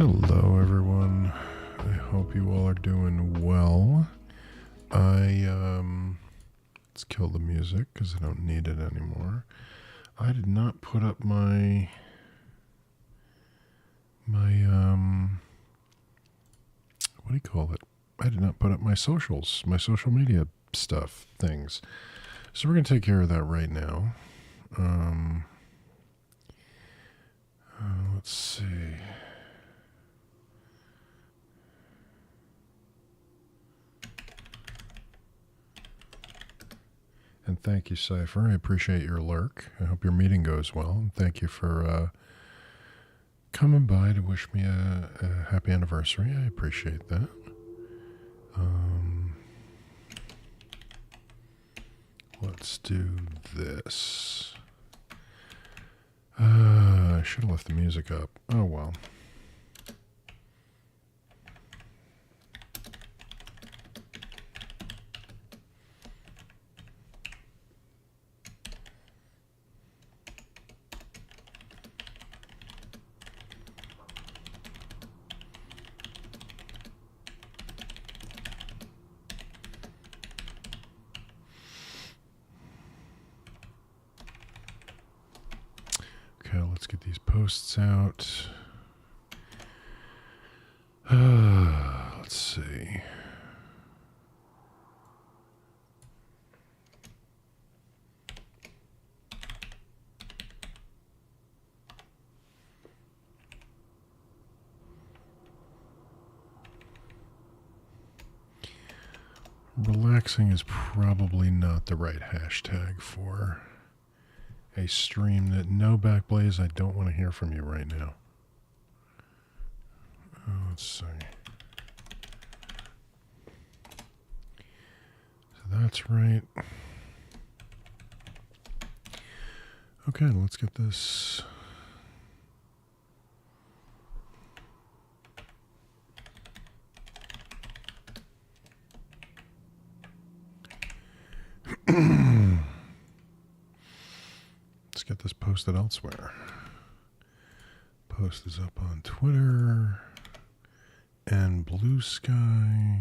Hello, everyone. I hope you all are doing well. Let's kill the music because I don't need it anymore. I did not put up my what do you call it? I did not put up my socials, my social media stuff, things. So we're going to take care of that right now. Let's see. And thank you, Cypher. I appreciate your lurk. I hope your meeting goes well. And thank you for coming by to wish me a happy anniversary. I appreciate that. Let's do this. I should have left the music up. Oh, well. Okay, let's get these posts out. Let's see. Relaxing is probably not the right hashtag for a stream that no Backblaze. I don't want to hear from you right now. Let's see. So that's right. Okay, let's get this. Let's get this posted elsewhere. Post is up on Twitter and Blue Sky.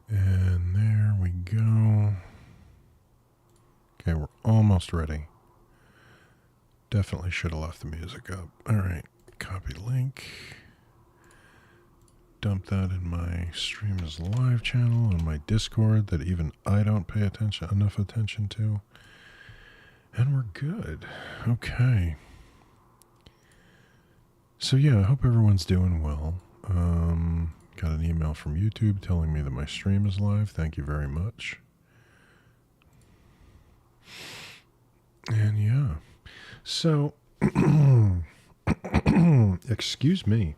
And there we go. Okay, we're almost ready. Definitely should have left the music up. All right, copy link. Dump that in my Stream is Live channel on my Discord that even I don't pay enough attention to. And we're good. Okay. So yeah, I hope everyone's doing well. Got an email from YouTube telling me that my stream is live. Thank you very much. And yeah. So, excuse me.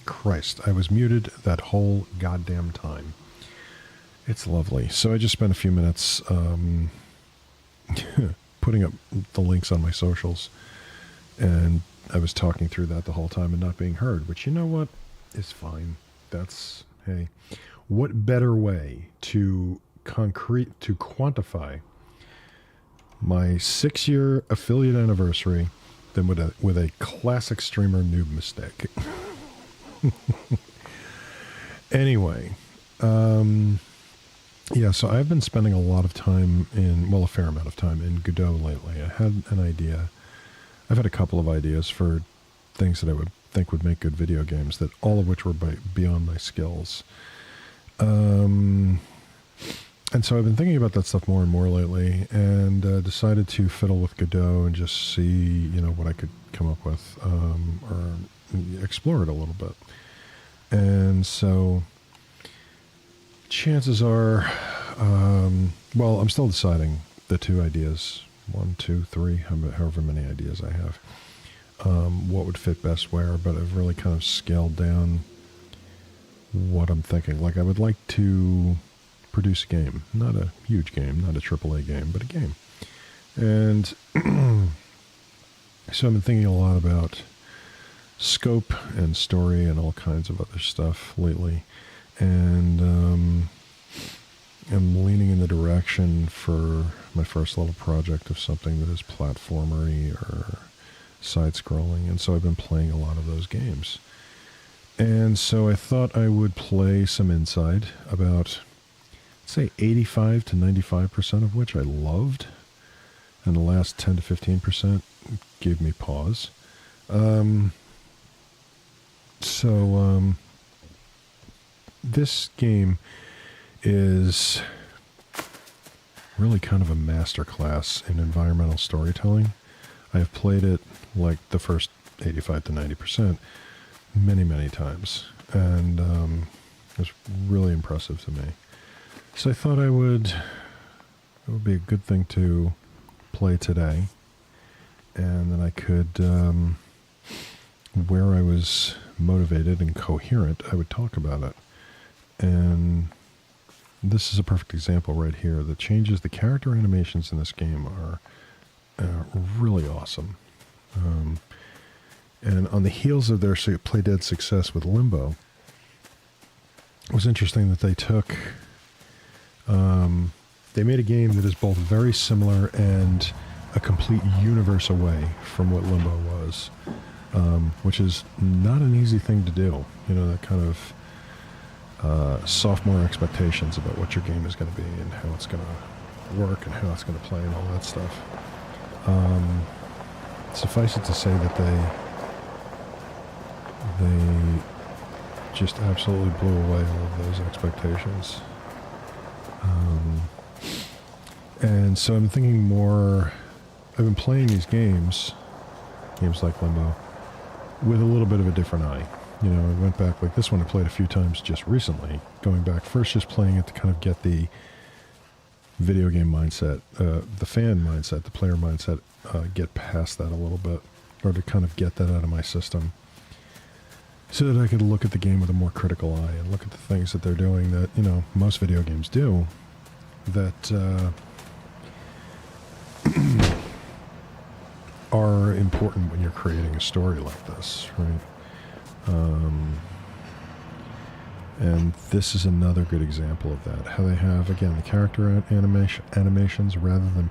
Christ, I was muted that whole goddamn time. It's lovely. So I just spent a few minutes putting up the links on my socials, and I was talking through that the whole time and not being heard, which, you know what, is fine. That's, hey, what better way to quantify my 6-year affiliate anniversary than with a classic streamer noob mistake. Anyway, yeah, so I've been spending a lot of time a fair amount of time in Godot lately. I had an idea. I've had a couple of ideas for things that I would think would make good video games, that all of which were beyond my skills. And so I've been thinking about that stuff more and more lately, and decided to fiddle with Godot and just see, what I could come up with, or explore it a little bit. And so chances are, well, I'm still deciding the two ideas, 1, 2, 3, however many ideas I have, what would fit best where, but I've really kind of scaled down what I'm thinking. Like, I would like to produce a game, not a huge game, not a AAA game, but a game. And so I've been thinking a lot about scope and story and all kinds of other stuff lately. And I'm leaning in the direction for my first level project of something that is platformery or side-scrolling. And so I've been playing a lot of those games. And so I thought I would play some Inside, about, say, 85 to 95% of which I loved. And the last 10 to 15% gave me pause. This game is really kind of a masterclass in environmental storytelling. I have played it like the first 85 to 90% many, many times, and it was really impressive to me. So I thought it would be a good thing to play today, and then I could, where I was motivated and coherent, I would talk about it. And this is a perfect example right here. The changes, the character animations in this game are really awesome. And on the heels of their Play Dead success with Limbo, it was interesting that they took, they made a game that is both very similar and a complete universe away from what Limbo was, which is not an easy thing to do. You know, that kind of sophomore expectations about what your game is going to be and how it's going to work and how it's going to play and all that stuff. Suffice it to say that they just absolutely blew away all of those expectations. And so I'm thinking more, I've been playing these games like Limbo, with a little bit of a different eye. You know, I went back, like this one I played a few times just recently, going back first just playing it to kind of get the video game mindset, the fan mindset, the player mindset, get past that a little bit, or to kind of get that out of my system, so that I could look at the game with a more critical eye and look at the things that they're doing that, you know, most video games do, that are important when you're creating a story like this, right? And this is another good example of that. How they have, again, the character animations, rather than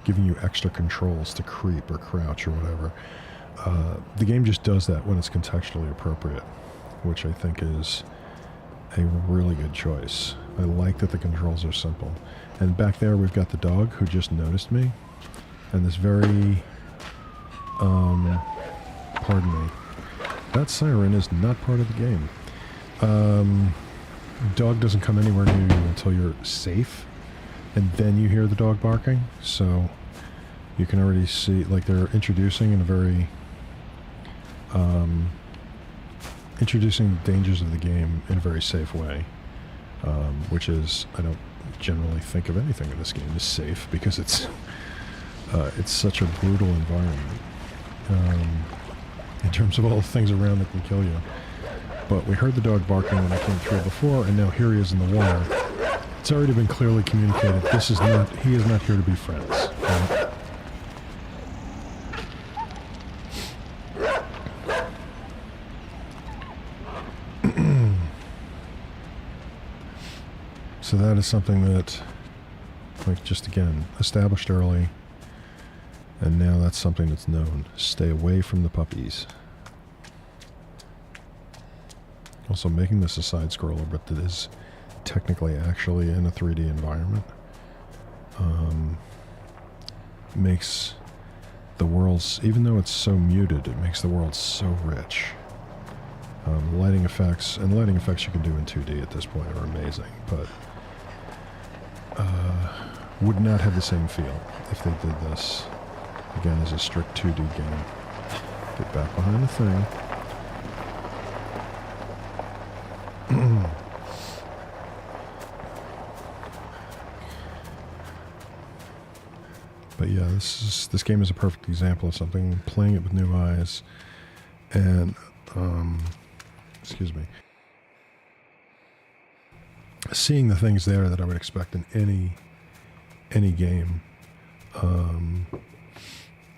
giving you extra controls to creep or crouch or whatever. The game just does that when it's contextually appropriate, which I think is a really good choice. I like that the controls are simple. And back there we've got the dog who just noticed me, and this very, pardon me, that siren is not part of the game. Dog doesn't come anywhere near you until you're safe, and then you hear the dog barking, so you can already see, like, they're introducing in a very, introducing the dangers of the game in a very safe way, which is, I don't generally think of anything in this game as safe, because it's such a brutal environment, in terms of all the things around that can kill you. But we heard the dog barking when I came through before, and now here he is in the water. It's already been clearly communicated, he is not here to be friends, right? So that is something that, like, just again, established early, and now that's something that's known. Stay away from the puppies. Also, making this a side-scroller, but that is technically actually in a 3D environment, makes the worlds, even though it's so muted, it makes the world so rich. Lighting effects you can do in 2D at this point are amazing, but would not have the same feel if they did this, again, as a strict 2D game. Get back behind the thing. But yeah, this game is a perfect example of something, playing it with new eyes, and excuse me, seeing the things there that I would expect in any game,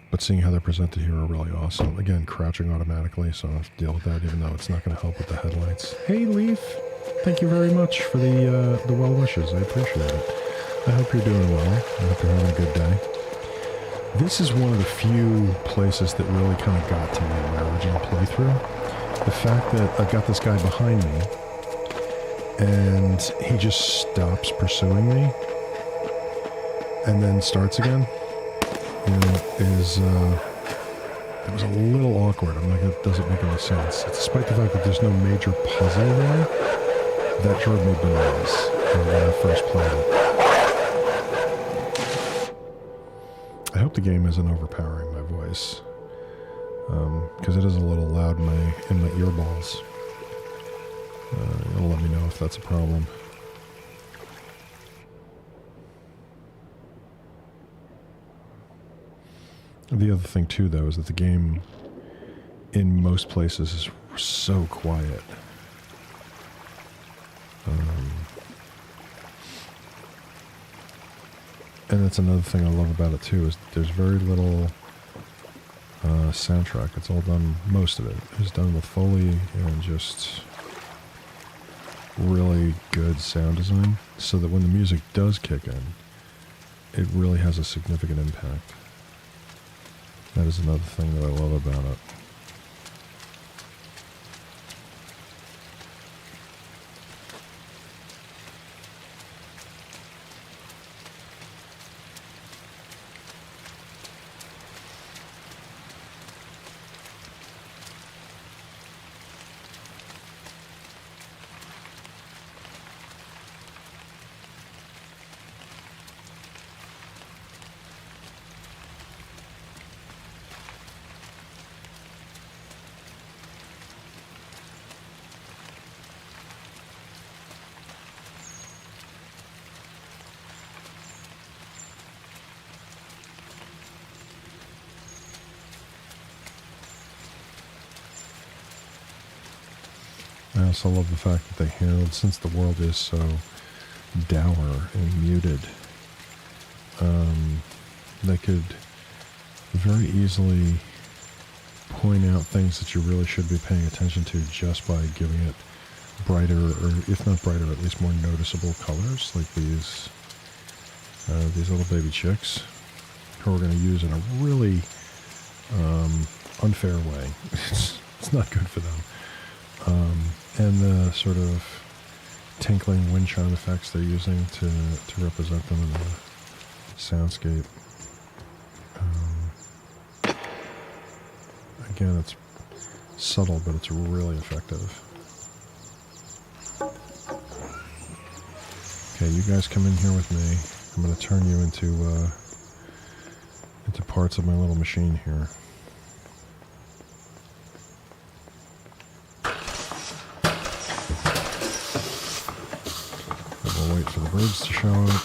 but seeing how they're presented here are really awesome. Again, crouching automatically, so I don't have to deal with that, even though it's not going to help with the headlights. Hey, Leaf, thank you very much for the well wishes. I appreciate it. I hope you're doing well. I hope you're having a good day. This is one of the few places that really kind of got to me in my original playthrough. The fact that I've got this guy behind me, and he just stops pursuing me, and then starts again, it was a little awkward. I'm like, it doesn't make any sense. Despite the fact that there's no major puzzle there, that drove me bananas when I first played it. I hope the game isn't overpowering my voice, because it is a little loud in my earballs. It'll let me know if that's a problem. The other thing too, though, is that the game in most places is so quiet. And that's another thing I love about it too, is there's very little soundtrack. It's all done, most of it is done with Foley and just really good sound design, so that when the music does kick in, it really has a significant impact. That is another thing that I love about it. I also love the fact that they handled, since the world is so dour and muted, they could very easily point out things that you really should be paying attention to just by giving it brighter, or if not brighter, at least more noticeable colors, like these little baby chicks, who we're going to use in a really unfair way. It's not good for them. And the sort of tinkling wind chime effects they're using to represent them in the soundscape. Again, it's subtle, but it's really effective. Okay, you guys come in here with me. I'm going to turn you into parts of my little machine here. We'll wait for the birds to show up.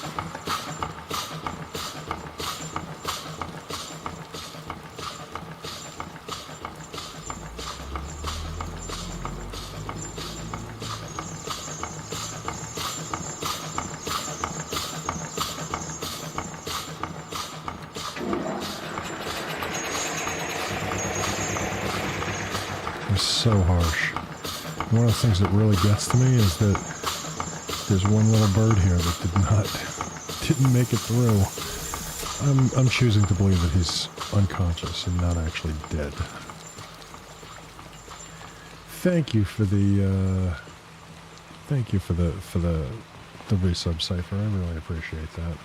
So harsh. One of the things that really gets to me is that there's one little bird here that didn't make it through. I'm choosing to believe that he's unconscious and not actually dead. Thank you for the resub cipher. I really appreciate that.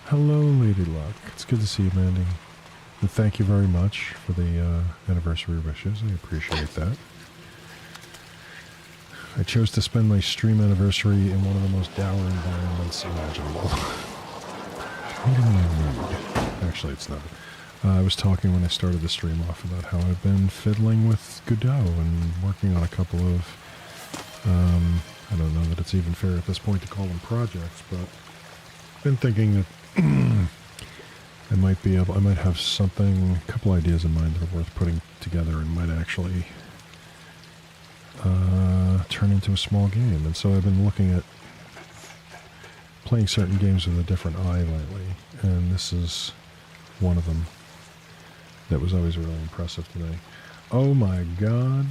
Hello, Lady Luck. It's good to see you, Mandy. And thank you very much for the anniversary wishes. I appreciate that. I chose to spend my stream anniversary in one of the most dour environments imaginable. What am I mood? Actually, it's not. I was talking when I started the stream off about how I've been fiddling with Godot and working on a couple of, I don't know that it's even fair at this point to call them projects, but I've been thinking that I might be able, I might have something, a couple ideas in mind that are worth putting together and might actually turn into a small game. And so I've been looking at playing certain games with a different eye lately, and this is one of them that was always really impressive to me. Oh my god.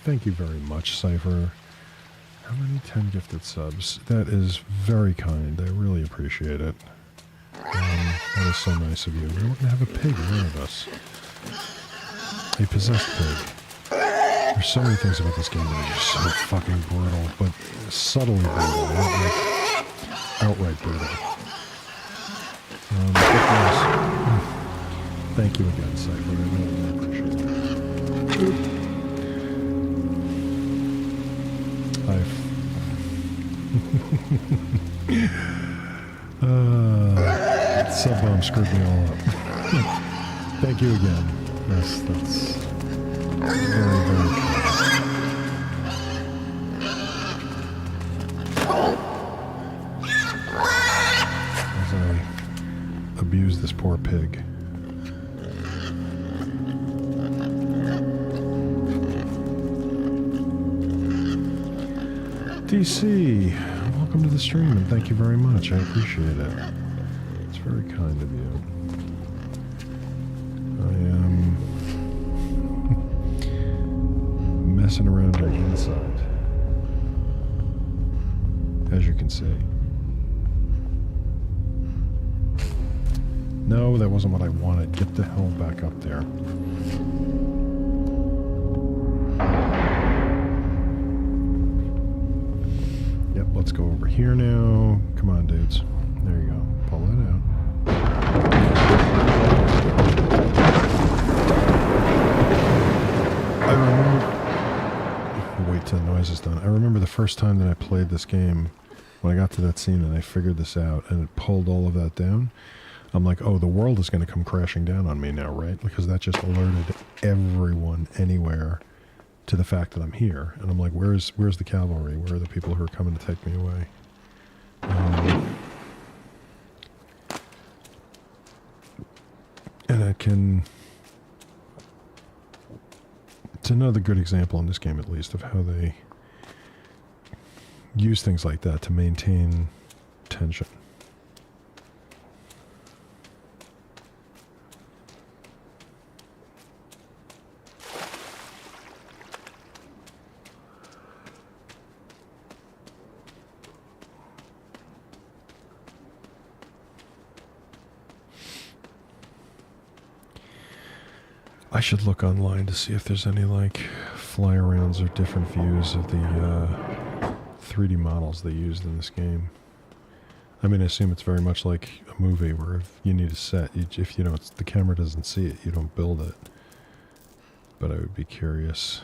Thank you very much, Cypher. How many 10 gifted subs? That is very kind. I really appreciate it. That is so nice of you. We're going to have a pig in front of us. A possessed pig. There's so many things about this game that are just so fucking brutal, but subtly brutal, not like outright brutal. Thank you again, Cypher. I really appreciate it. Sub bomb screwed me all up. Thank you again. That's very, very kind. As I abuse this poor pig. DC, welcome to the stream and thank you very much. I appreciate it. It's very kind of you. I am messing around on the inside, as you can see. No, that wasn't what I wanted. Get the hell back up there. Yep, let's go over here now. Come on, dudes. There you go. Pull that out. I remember... Wait till the noise is done. I remember the first time that I played this game, when I got to that scene and I figured this out, and it pulled all of that down. I'm like, oh, the world is going to come crashing down on me now, right? Because that just alerted everyone anywhere to the fact that I'm here. And I'm like, where's the cavalry? Where are the people who are coming to take me away? And I can... It's another good example in this game, at least, of how they use things like that to maintain tension. I should look online to see if there's any, like, fly-arounds or different views of the 3D models they used in this game. I mean, I assume it's very much like a movie where if you need a set, if you know the camera doesn't see it, you don't build it. But I would be curious.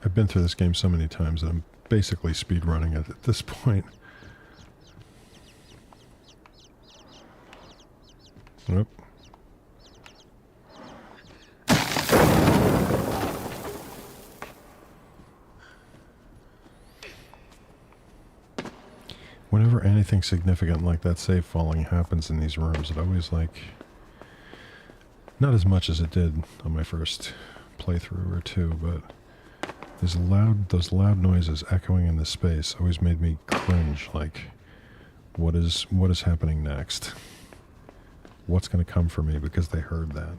I've been through this game so many times that I'm basically speedrunning it at this point. Nope. Whenever anything significant like that safe falling happens in these rooms, it always, like... Not as much as it did on my first playthrough or two, but... Those loud noises echoing in the space always made me cringe, like, what is happening next? What's going to come for me because they heard that?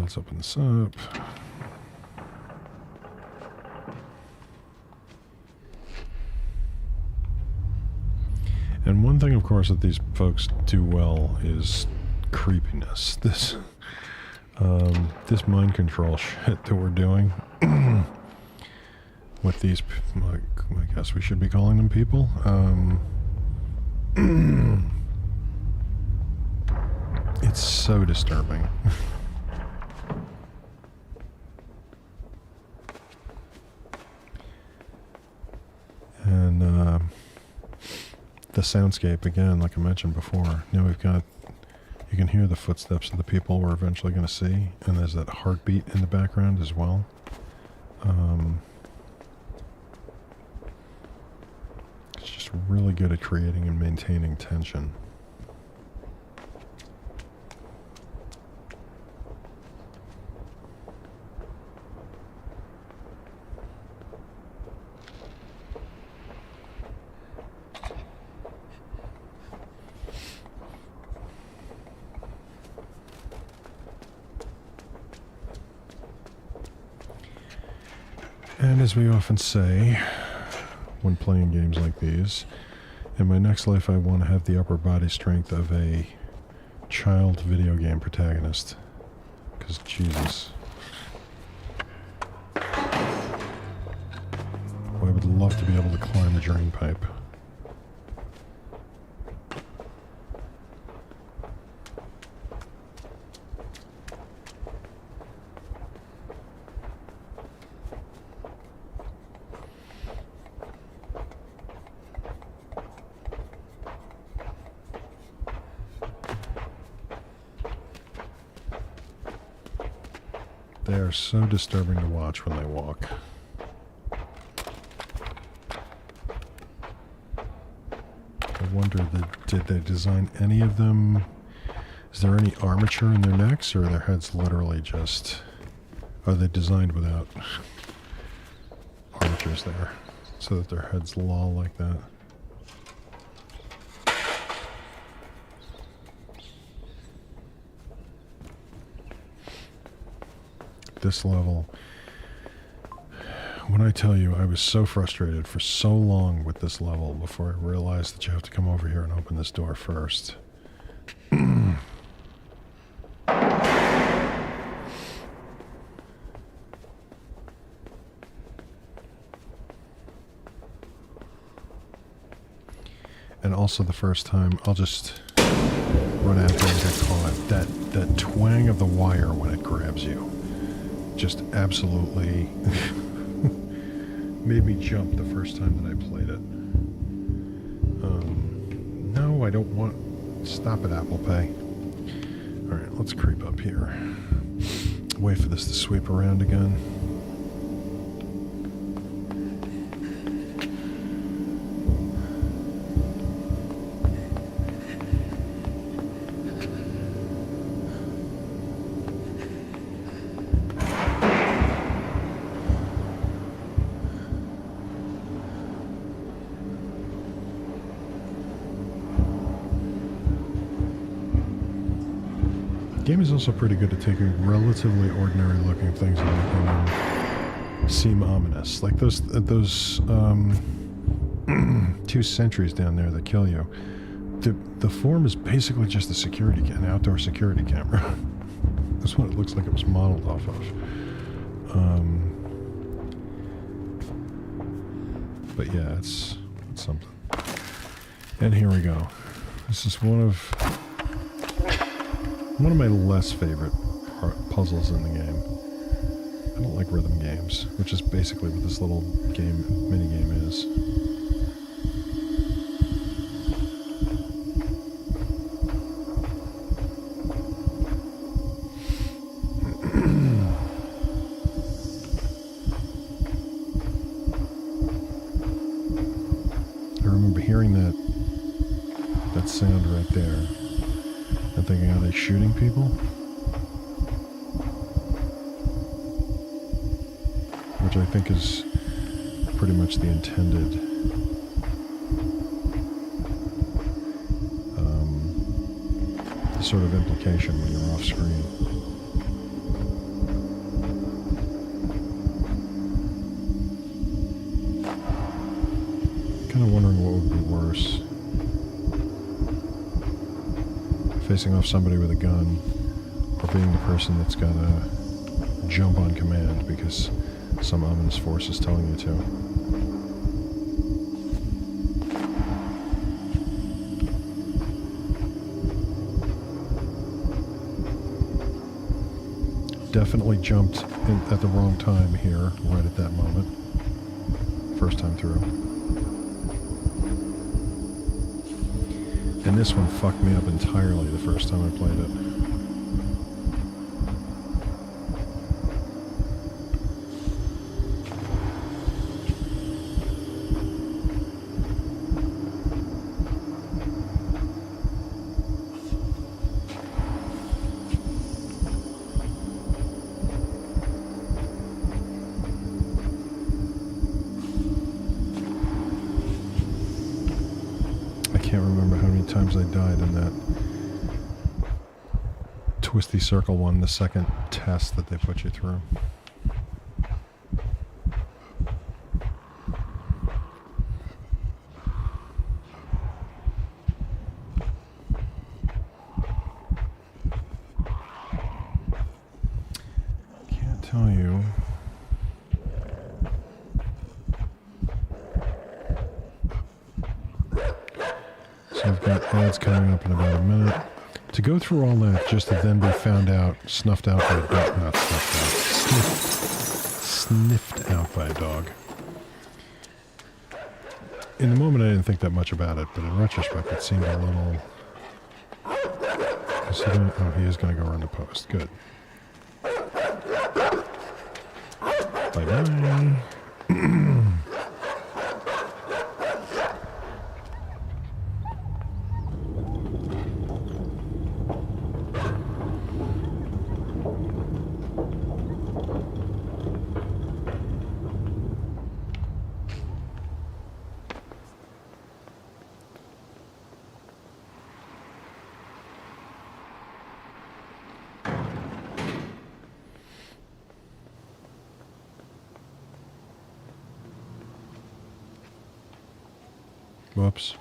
Let's open this up. And one thing, of course, that these folks do well is creepiness. This mind control shit that we're doing with these, I guess we should be calling them people. It's so disturbing. And the soundscape, again, like I mentioned before, now we've got, you can hear the footsteps of the people we're eventually going to see, and there's that heartbeat in the background as well. It's just really good at creating and maintaining tension. And as we often say when playing games like these, in my next life I want to have the upper body strength of a child video game protagonist. Because Jesus. I would love to be able to climb a drain pipe. They are so disturbing to watch when they walk. I wonder, did they design any of them? Is there any armature in their necks, or are their heads literally just... Are they designed without armatures there, so that their heads loll like that? This level, when I tell you I was so frustrated for so long with this level before I realized that you have to come over here and open this door first. And also the first time, I'll just run out there and get caught. That twang of the wire when it grabs you just absolutely made me jump the first time that I played it. No, I don't want... Stop it, Apple Pay. Alright, let's creep up here. Wait for this to sweep around again. The game is also pretty good at taking relatively ordinary looking things and making them seem ominous. Like those 2 sentries down there that kill you. The form is basically just an outdoor security camera. That's what it looks like it was modeled off of. But yeah, it's something. And here we go. This is one of my less favorite puzzles in the game. I don't like rhythm games, which is basically what this little mini game is. I remember hearing that sound right there. I'm thinking, are they shooting people? Which I think is pretty much the intended the sort of implication when you're off screen. Kind of wondering what would be worse. facing off somebody with a gun, or being the person that's got to jump on command because some ominous force is telling you to. Definitely jumped at the wrong time here, right at that moment. First time through. And this one fucked me up entirely the first time I played it. Times I died in that twisty circle one, the second test that they put you through. Can't tell you. I've got ads coming up in about a minute. To go through all that just to then be found out, snuffed out by a dog, not snuffed out, sniffed out by a dog. In the moment I didn't think that much about it, but in retrospect it seemed a little... Is he gonna, oh, he is going to go around the post. Good. Bye-bye. Whoops.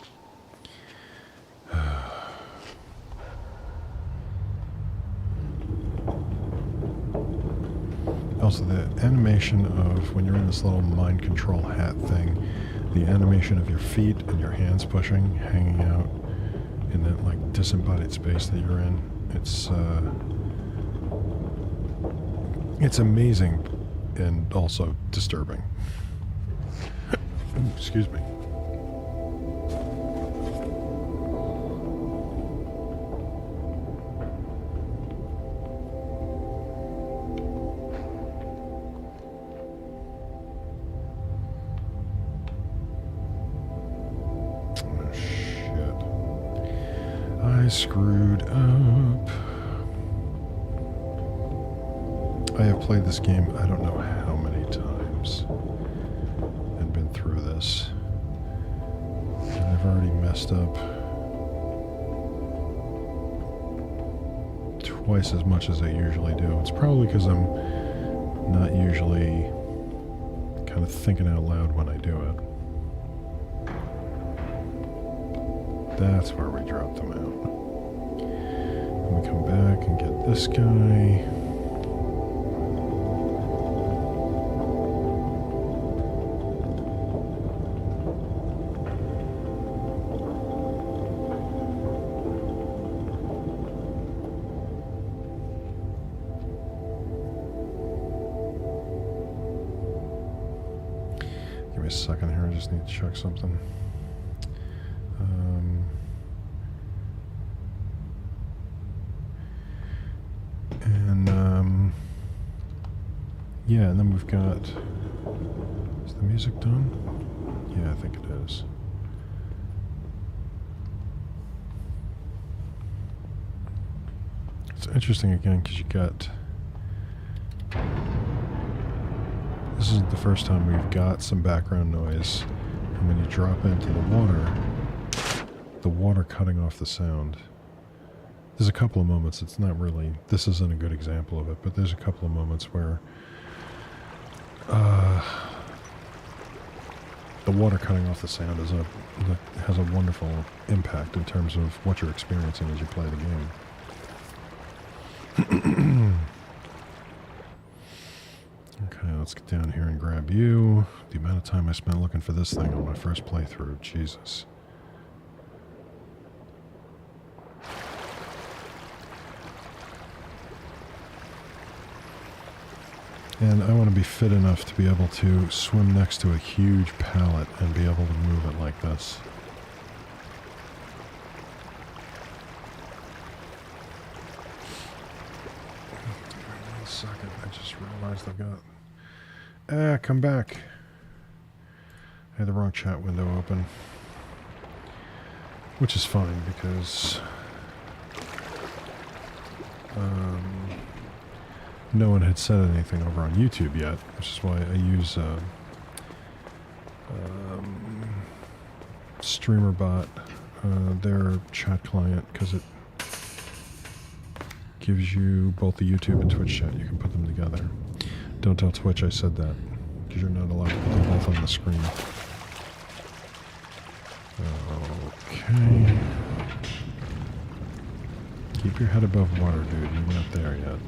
Also, the animation of when you're in this little mind control hat thing, the animation of your feet and your hands pushing, hanging out in that like disembodied space that you're in, it's amazing and also disturbing. Ooh, excuse me. Screwed up. I have played this game I don't know how many times and been through this. And I've already messed up twice as much as I usually do. It's probably because I'm not usually kind of thinking out loud when I do it. That's where we dropped them out. We come back and get this guy. Give me a second here, I just need to check something. Yeah, and then we've got... Is the music done? Yeah, I think it is. It's interesting again because you got... This isn't the first time we've got some background noise, and when you drop into the water cutting off the sound. There's a couple of moments, it's not really... This isn't a good example of it, but there's a couple of moments where... the water cutting off the sound has a wonderful impact in terms of what you're experiencing as you play the game. Okay, let's get down here and grab you. The amount of time I spent looking for this thing on my first playthrough, Jesus. And I want to be fit enough to be able to swim next to a huge pallet and be able to move it like this. One second, I just realized I've got... come back. I had the wrong chat window open. Which is fine, because... no one had said anything over on YouTube yet, which is why I use StreamerBot, their chat client, because it gives you both the YouTube and Twitch chat. You can put them together. Don't tell Twitch I said that, because you're not allowed to put them both on the screen. Okay. Keep your head above water, dude. You're not there yet.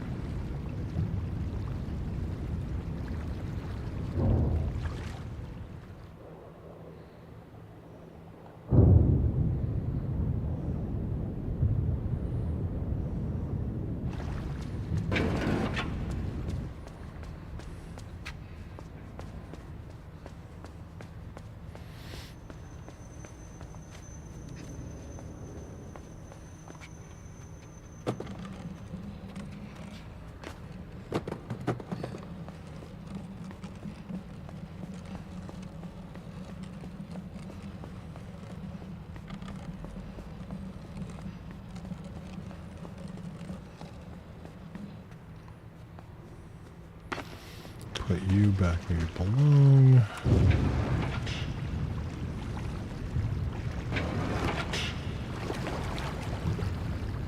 Put you back where you belong.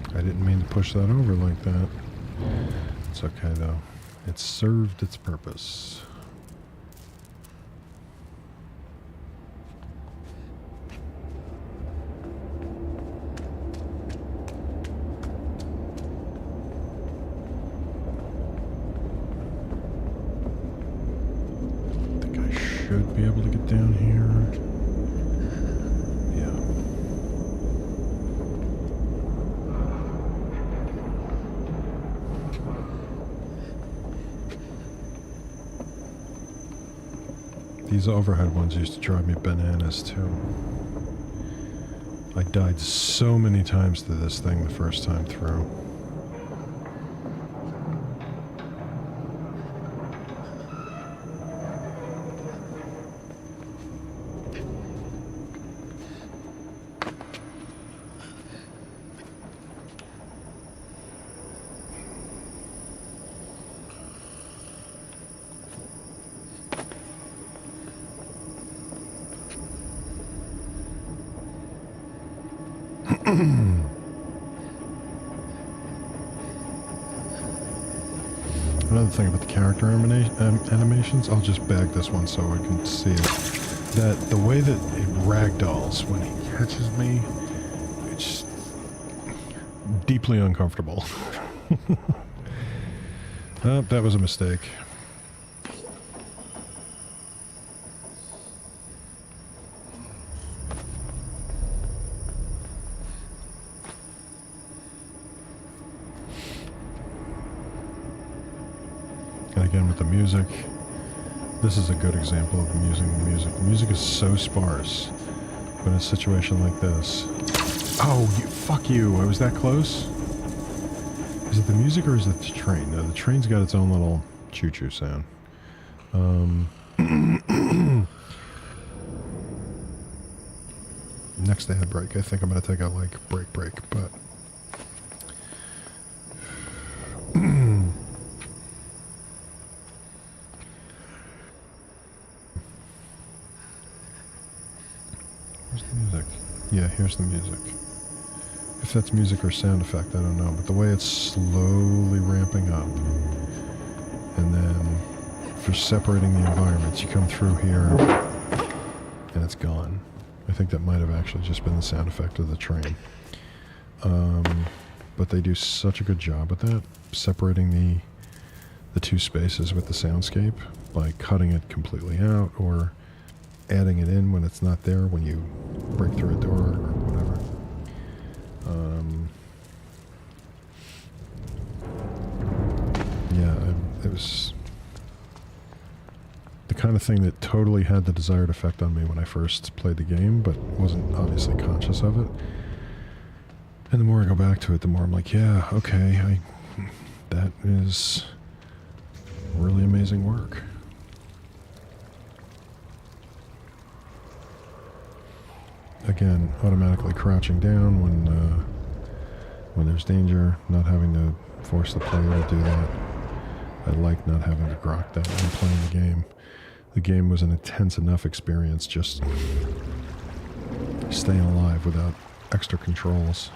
I didn't mean to push that over like that. It's okay though. It served its purpose. Should be able to get down here. Yeah. These overhead ones used to drive me bananas too. I died so many times to this thing the first time through. Another thing about the character animations, I'll just bag this one so I can see it. That the way that it ragdolls when he catches me, it's deeply uncomfortable. Oh, that was a mistake. And again with the music, this is a good example of using the music. The music is so sparse, but in a situation like this... Oh, fuck you, I was that close? Is it the music or is it the train? No, the train's got its own little choo-choo sound. Next ad break, I think I'm going to take a, break, but... Where's the music? Yeah, here's the music. If that's music or sound effect, I don't know, but the way it's slowly ramping up, and then for separating the environments, you come through here, and it's gone. I think that might have actually just been the sound effect of the train. But they do such a good job with that, separating the two spaces with the soundscape by cutting it completely out or adding it in when it's not there when you break through a door or whatever. It was the kind of thing that totally had the desired effect on me when I first played the game, but wasn't obviously conscious of it. And the more I go back to it, the more I'm like, yeah, okay, that is really amazing work. Again, automatically crouching down when there's danger, not having to force the player to do that. I like not having to grok that when playing the game. The game was an intense enough experience just staying alive without extra controls.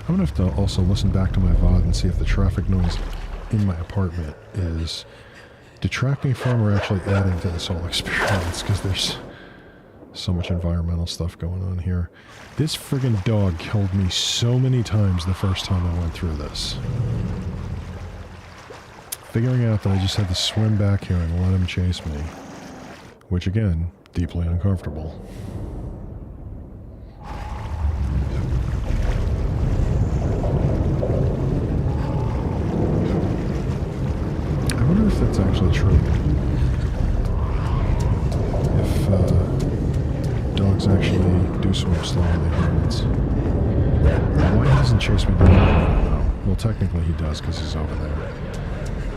I'm gonna have to also listen back to my VOD and see if the traffic noise in my apartment is detracting from or actually adding to this whole experience, because there's so much environmental stuff going on here. This friggin' dog killed me so many times the first time I went through this. Figuring out that I just had to swim back here and let him chase me, which again, deeply uncomfortable. I wonder if that's actually true. If dogs actually do swim slower than humans. Why he doesn't chase me down? I don't know. Well, technically he does because he's over there.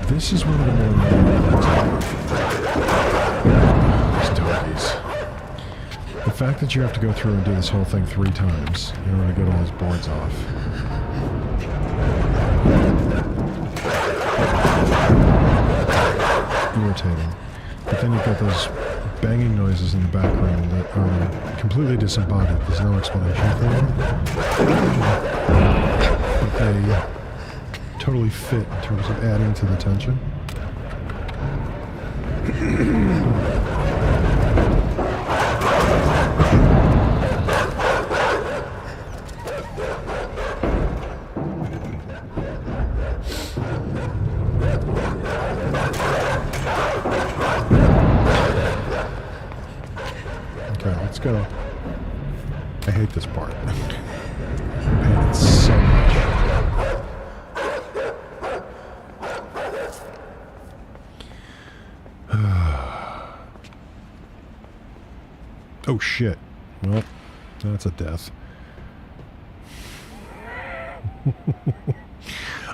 This is one of the more these doggies. The fact that you have to go through and do this whole thing 3 times in order to get all these boards off. Irritating. But then you've got those banging noises in the background that are completely disembodied. There's no explanation for them. But they totally fit in terms of adding to the tension. Okay, let's go. I hate this part. I hate it so much. Oh shit. Well, that's a death.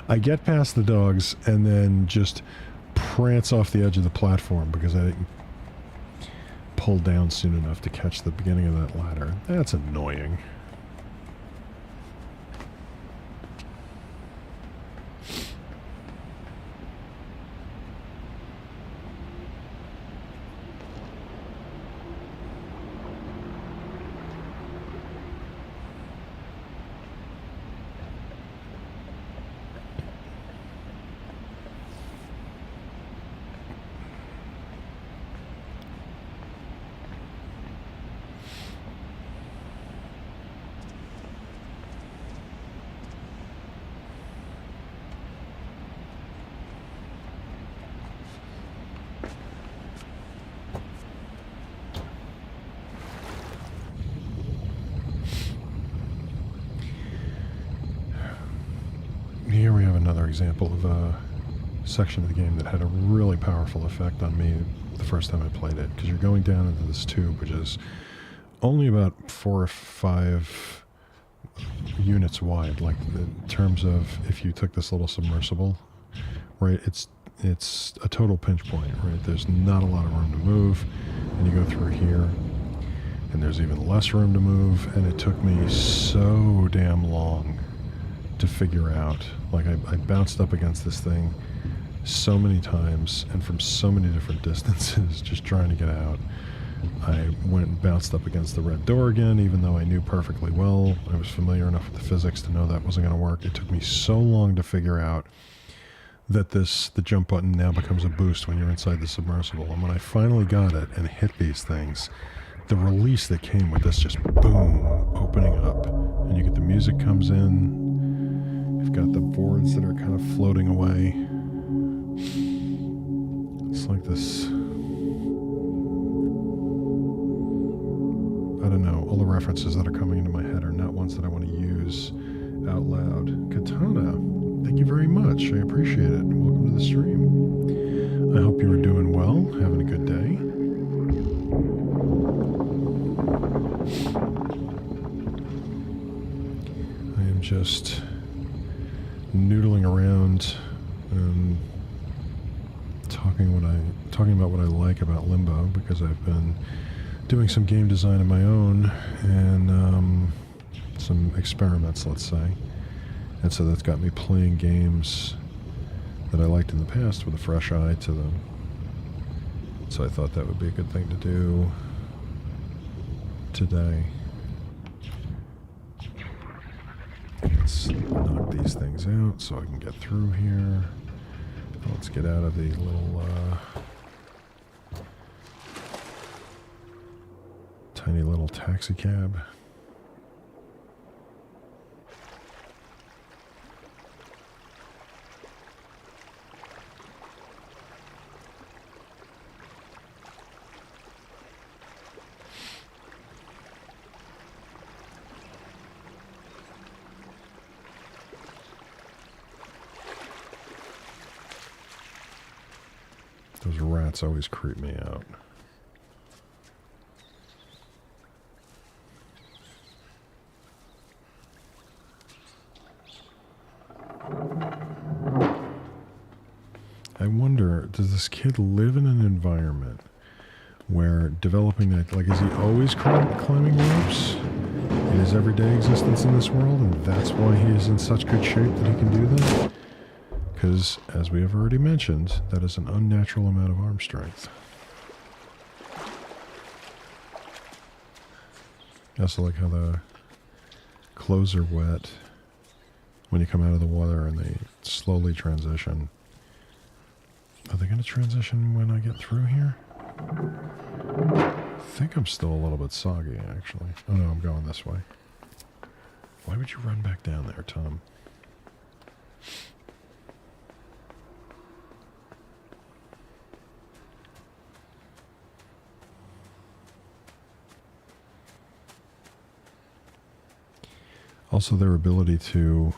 I get past the dogs and then just prance off the edge of the platform because I didn't pull down soon enough to catch the beginning of that ladder. That's annoying. Here we have another example of a section of the game that had a really powerful effect on me the first time I played it, because you're going down into this tube, which is only about 4 or 5 units wide, like in terms of if you took this little submersible, right, it's a total pinch point, right? There's not a lot of room to move, and you go through here, and there's even less room to move, and it took me so damn long to figure out. Like, I bounced up against this thing so many times and from so many different distances just trying to get out. I went and bounced up against the red door again, even though I knew perfectly well, I was familiar enough with the physics to know that wasn't going to work. It took me so long to figure out that the jump button now becomes a boost when you're inside the submersible. And when I finally got it and hit these things, the release that came with this just boom, opening up. And you get the music comes in. You've got the boards that are kind of floating away. It's like this, I don't know, all the references that are coming into my head are not ones that I want to use out loud. Katana, thank you very much. I appreciate it. Welcome to the stream. I hope you are doing well, having a good day. I am just noodling around and talking about what I like about Limbo, because I've been doing some game design of my own and some experiments, let's say. And so that's got me playing games that I liked in the past with a fresh eye to them. So I thought that would be a good thing to do today. Let's knock these things out so I can get through here. Let's get out of the little tiny little taxi cab. Those rats always creep me out. I wonder, does this kid live in an environment where developing that, like, is he always climbing ropes in his everyday existence in this world, and that's why he is in such good shape that he can do that? Because, as we have already mentioned, that is an unnatural amount of arm strength. I also like how the clothes are wet when you come out of the water and they slowly transition. Are they going to transition when I get through here? I think I'm still a little bit soggy, actually. Oh no, I'm going this way. Why would you run back down there, Tom? Also, their ability to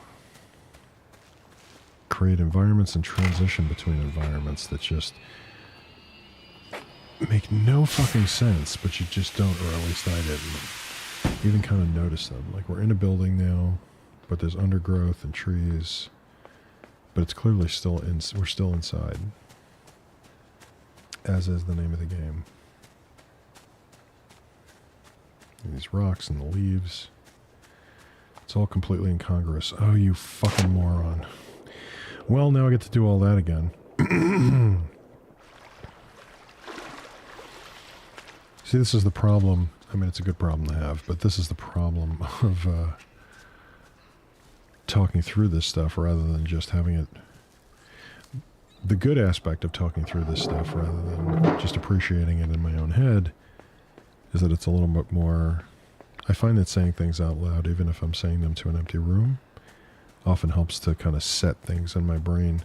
create environments and transition between environments that just make no fucking sense, but you just don't, or at least I didn't even kind of notice them. Like, we're in a building now, but there's undergrowth and trees, but it's clearly still we're still inside, as is the name of the game. And these rocks and the leaves. It's all completely incongruous. Oh, you fucking moron. Well, now I get to do all that again. See, this is the problem. I mean, it's a good problem to have, but this is the problem of talking through this stuff rather than just having it... The good aspect of talking through this stuff rather than just appreciating it in my own head is that it's a little bit more... I find that saying things out loud, even if I'm saying them to an empty room, often helps to kind of set things in my brain.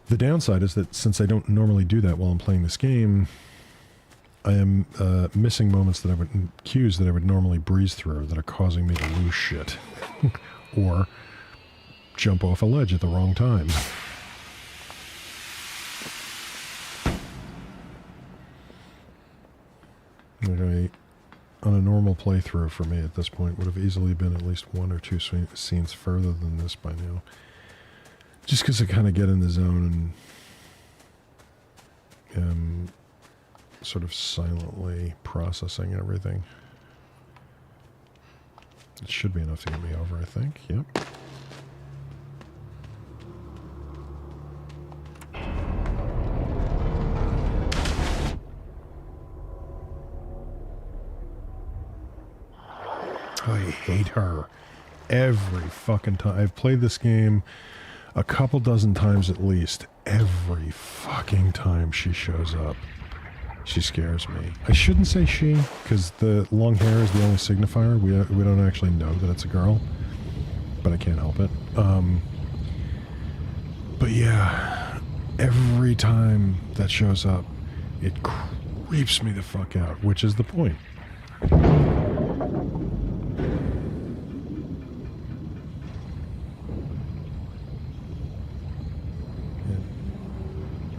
The downside is that since I don't normally do that while I'm playing this game, I am missing moments that I would, cues that I would normally breeze through that are causing me to lose shit. Or jump off a ledge at the wrong time. Okay. On a normal playthrough for me at this point would have easily been at least one or two scenes further than this by now. Just because I kind of get in the zone and am sort of silently processing everything. It should be enough to get me over, I think. Yep. I hate her every fucking time. I've played this game a couple dozen times at least. Every fucking time she shows up, She scares me. I shouldn't say she, because the long hair is the only signifier. We don't actually know that it's a girl, but I can't help it. But yeah, every time that shows up, it creeps me the fuck out, which is the point.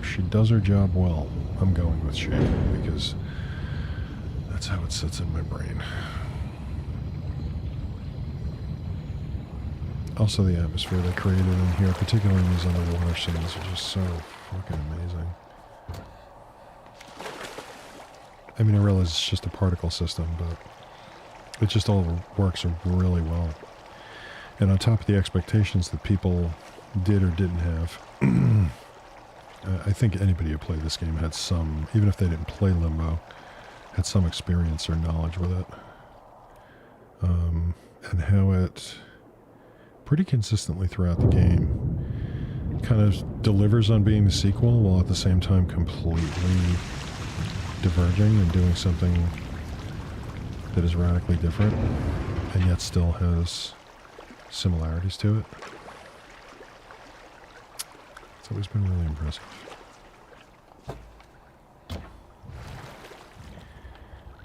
She does her job well. I'm going with she, because that's how it sits in my brain. Also, the atmosphere they created in here, particularly in these underwater scenes, are just so fucking amazing. I mean, I realize it's just a particle system, but it just all works really well. And on top of the expectations that people did or didn't have, I think anybody who played this game had some, even if they didn't play Limbo, had some experience or knowledge with it. And how it, pretty consistently throughout the game, kind of delivers on being the sequel while at the same time completely diverging and doing something that is radically different and yet still has similarities to it. It's always been really impressive.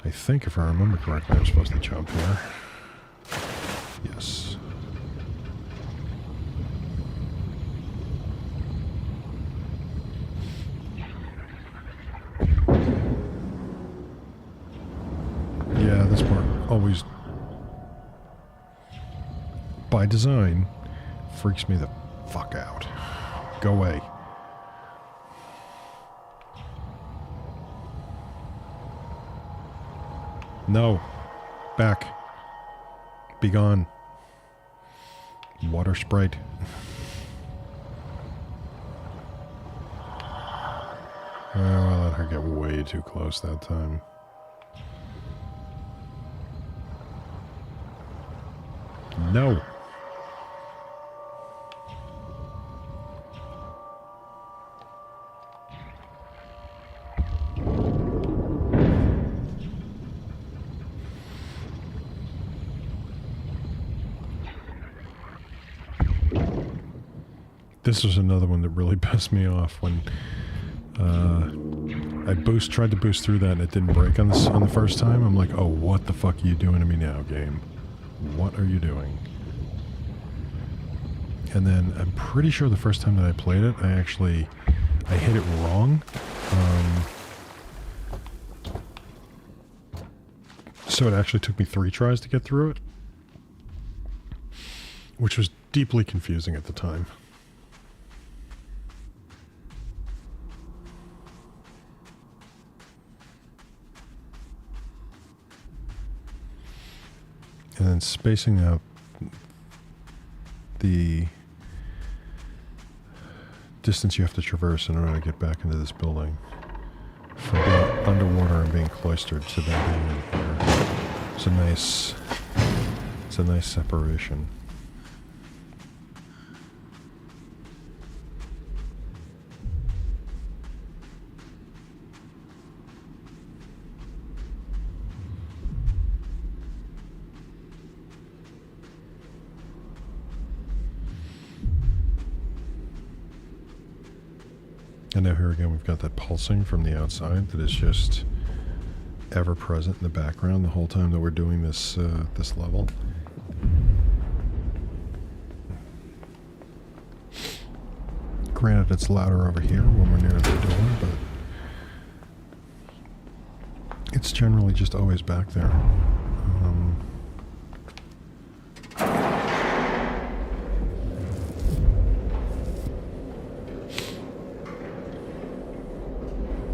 I think if I remember correctly, I'm supposed to jump here. Yes. Yeah, this part always, by design, freaks me the fuck out. Go away. No. Back. Be gone. Water sprite. Oh, I let her get way too close that time. No. This was another one that really pissed me off when I tried to boost through that and it didn't break on the first time. I'm like, oh, what the fuck are you doing to me now, game? What are you doing? And then I'm pretty sure the first time that I played it, I hit it wrong. So it actually took me 3 tries to get through it, which was deeply confusing at the time. And then spacing out the distance you have to traverse in order to get back into this building, from being underwater and being cloistered to then being in here. It's a nice separation. And now here again, we've got that pulsing from the outside that is just ever present in the background the whole time that we're doing this this level. Granted, it's louder over here when we're near the door, but it's generally just always back there.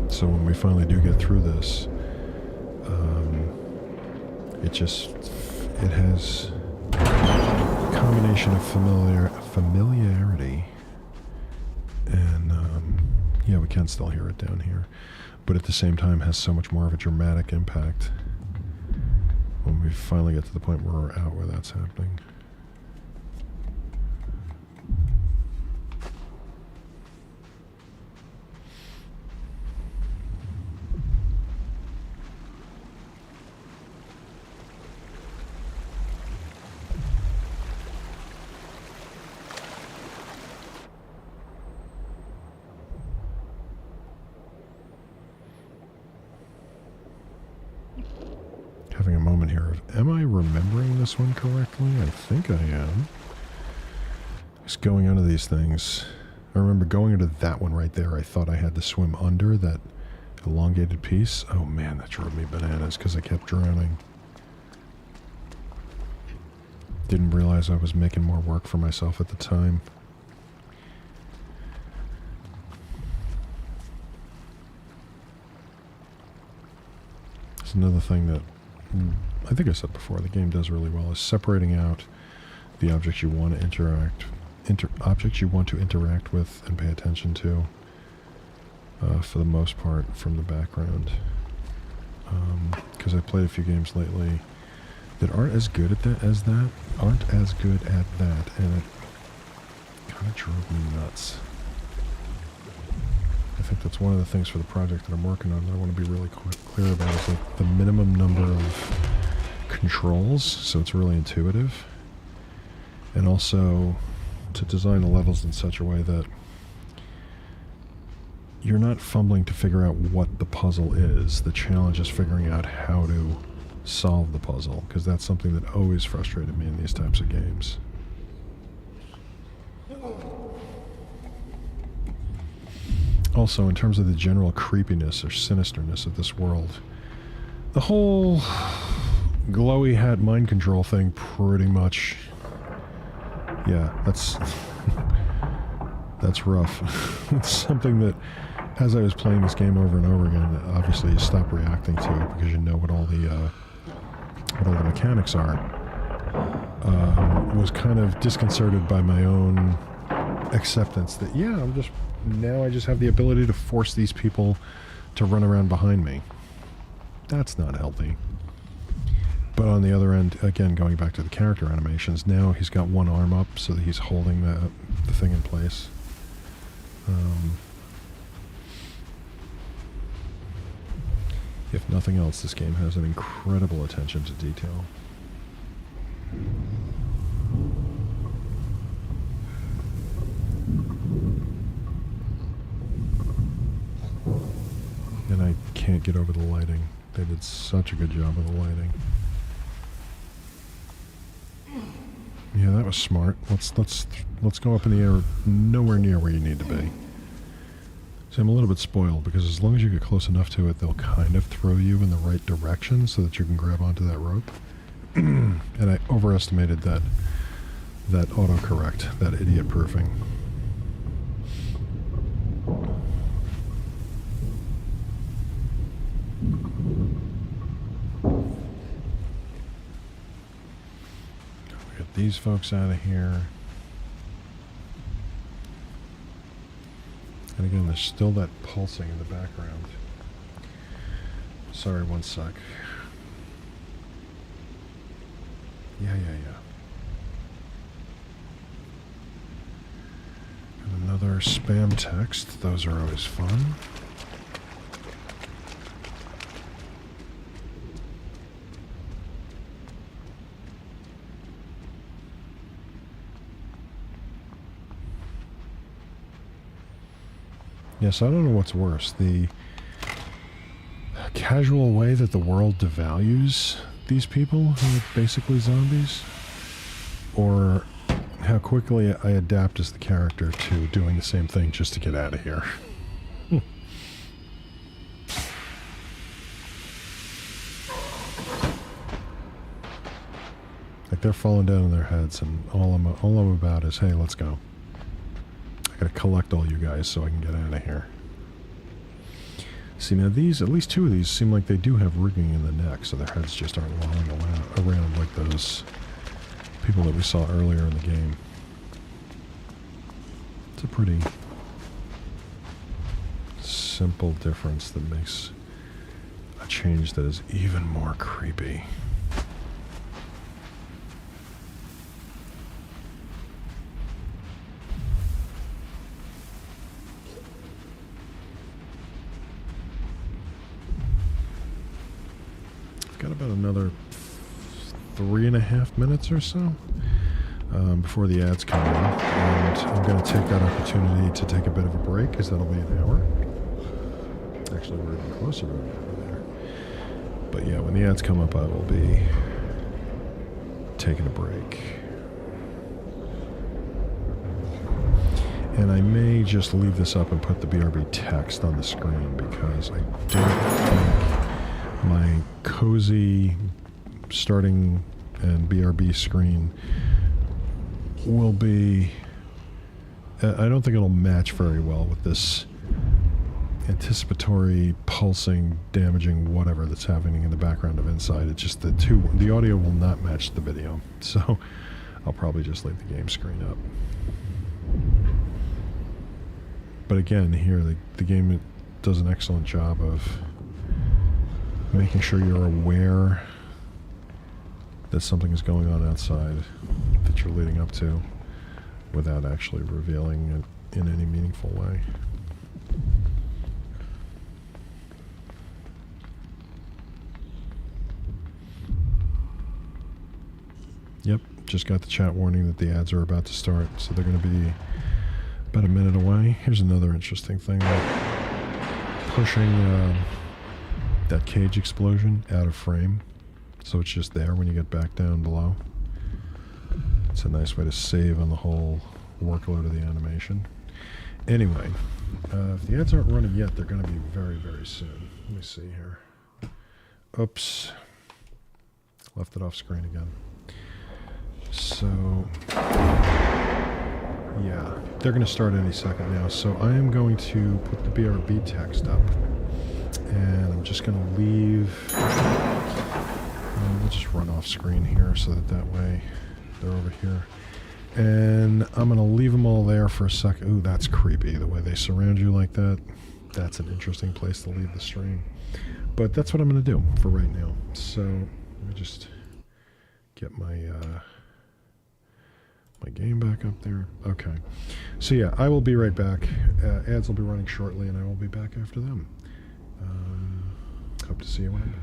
So when we finally do get through this, it has a combination of familiarity, and yeah, we can still hear it down here, but at the same time has so much more of a dramatic impact when we finally get to the point where we're out where that's happening. moment here. Am I remembering this one correctly? I think I am. Just going under these things. I remember going into that one right there. I thought I had to swim under that elongated piece. Oh man, that drove me bananas because I kept drowning. Didn't realize I was making more work for myself at the time. It's another thing that I think I said before, the game does really well, is separating out the objects you want to interact with and pay attention to, for the most part, from the background. Because I played a few games lately that aren't as good at that, and it kind of drove me nuts. I think that's one of the things for the project that I'm working on that I want to be really clear about, is like the minimum number of controls, so it's really intuitive, and also to design the levels in such a way that you're not fumbling to figure out what the puzzle is. The challenge is figuring out how to solve the puzzle, because that's something that always frustrated me in these types of games. Also, in terms of the general creepiness or sinisterness of this world, the whole glowy hat mind control thing pretty much, yeah, that's that's rough. It's something that, as I was playing this game over and over again, obviously you stop reacting to it because you know what all the mechanics are. Was kind of disconcerted by my own acceptance that, yeah, I just have the ability to force these people to run around behind me. That's not healthy. But on the other end, again, going back to the character animations, now he's got one arm up so that he's holding the thing in place. If nothing else, this game has an incredible attention to detail. And I can't get over the lighting. They did such a good job of the lighting. Yeah, that was smart. Let's go up in the air, nowhere near where you need to be. See, I'm a little bit spoiled because as long as you get close enough to it, they'll kind of throw you in the right direction so that you can grab onto that rope. And I overestimated that autocorrect, that idiot proofing. Get these folks out of here. And again, there's still that pulsing in the background. Sorry, one sec. Yeah. And another spam text. Those are always fun. Yes, I don't know what's worse, the casual way that the world devalues these people who are basically zombies, or how quickly I adapt as the character to doing the same thing just to get out of here. Like they're falling down on their heads, and all I'm about is, hey, let's go. I gotta collect all you guys so I can get out of here. See, now these, at least two of these, seem like they do have rigging in the neck, so their heads just aren't lying around like those people that we saw earlier in the game. It's a pretty simple difference that makes a change that is even more creepy. Got about another 3.5 minutes or so before the ads come in, and I'm going to take that opportunity to take a bit of a break, because that'll be an hour. Actually, we're even closer to an hour there. But yeah, when the ads come up, I will be taking a break. And I may just leave this up and put the BRB text on the screen because I don't think my cozy starting and BRB screen will be... I don't think it'll match very well with this anticipatory, pulsing, damaging whatever that's happening in the background of Inside. It's just the audio will not match the video. So I'll probably just leave the game screen up. But again, here, the game does an excellent job of making sure you're aware that something is going on outside that you're leading up to without actually revealing it in any meaningful way. Yep, just got the chat warning that the ads are about to start, so they're going to be about a minute away. Here's another interesting thing, pushing that cage explosion out of frame, so it's just there when you get back down below. It's a nice way to save on the whole workload of the animation. Anyway, if the ads aren't running yet, they're going to be very, very soon. Let me see here. Oops. Left it off screen again. So, yeah, they're going to start any second now. So I am going to put the BRB text up. And I'm just going to leave... we'll just run off screen here so that way they're over here. And I'm going to leave them all there for a second. Ooh, that's creepy, the way they surround you like that. That's an interesting place to leave the stream. But that's what I'm going to do for right now. So let me just get my my game back up there. Okay. So yeah, I will be right back. Ads will be running shortly, and I will be back after them. Hope to see you when I'm back.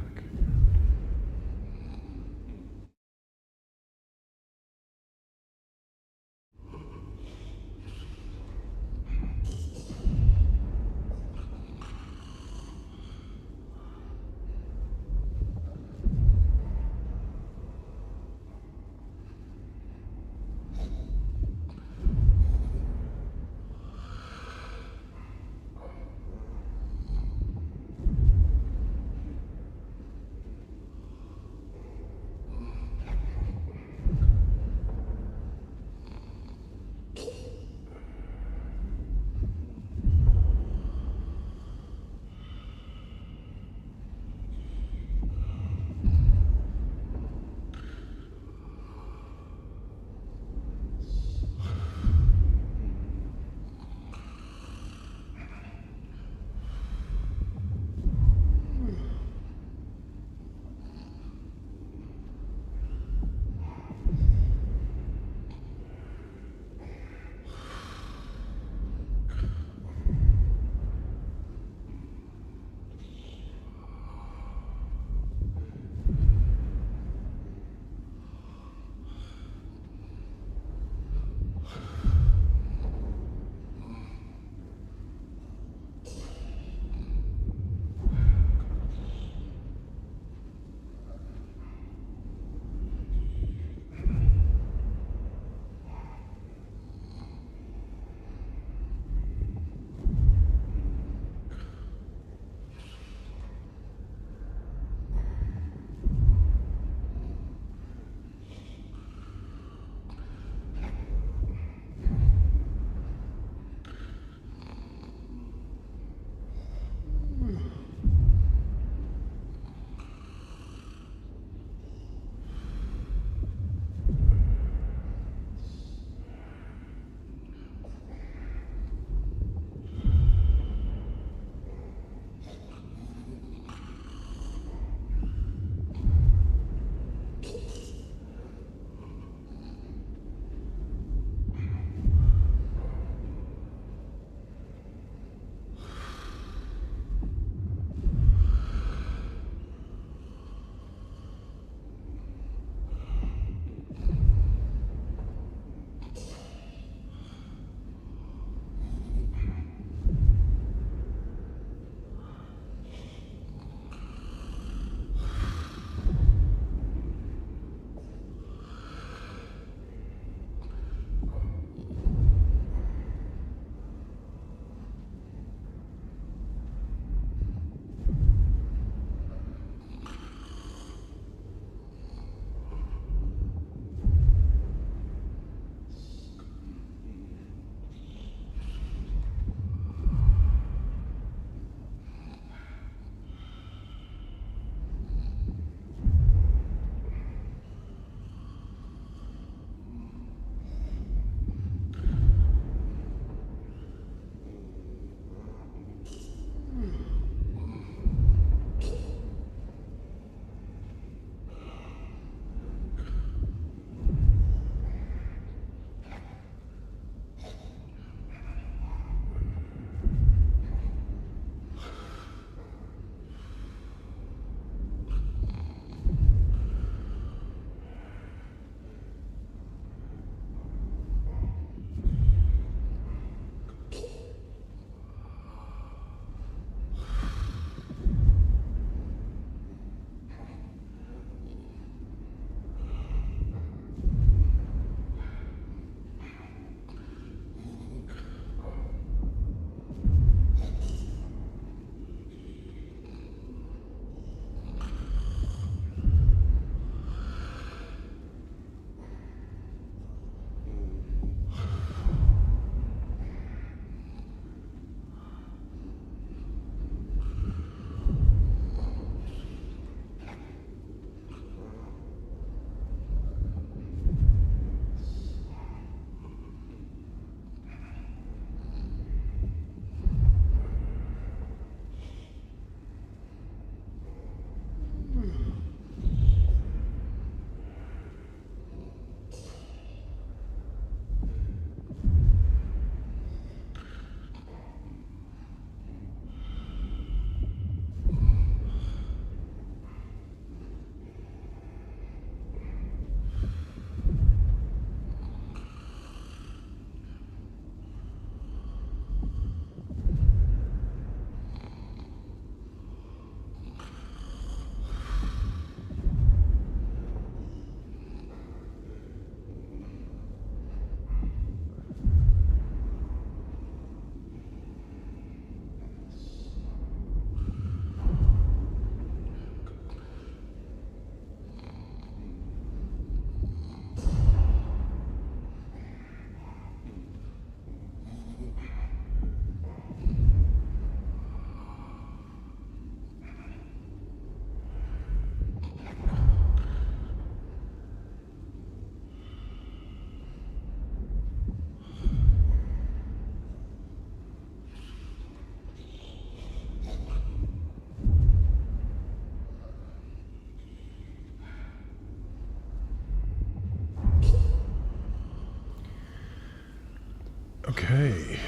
Okay,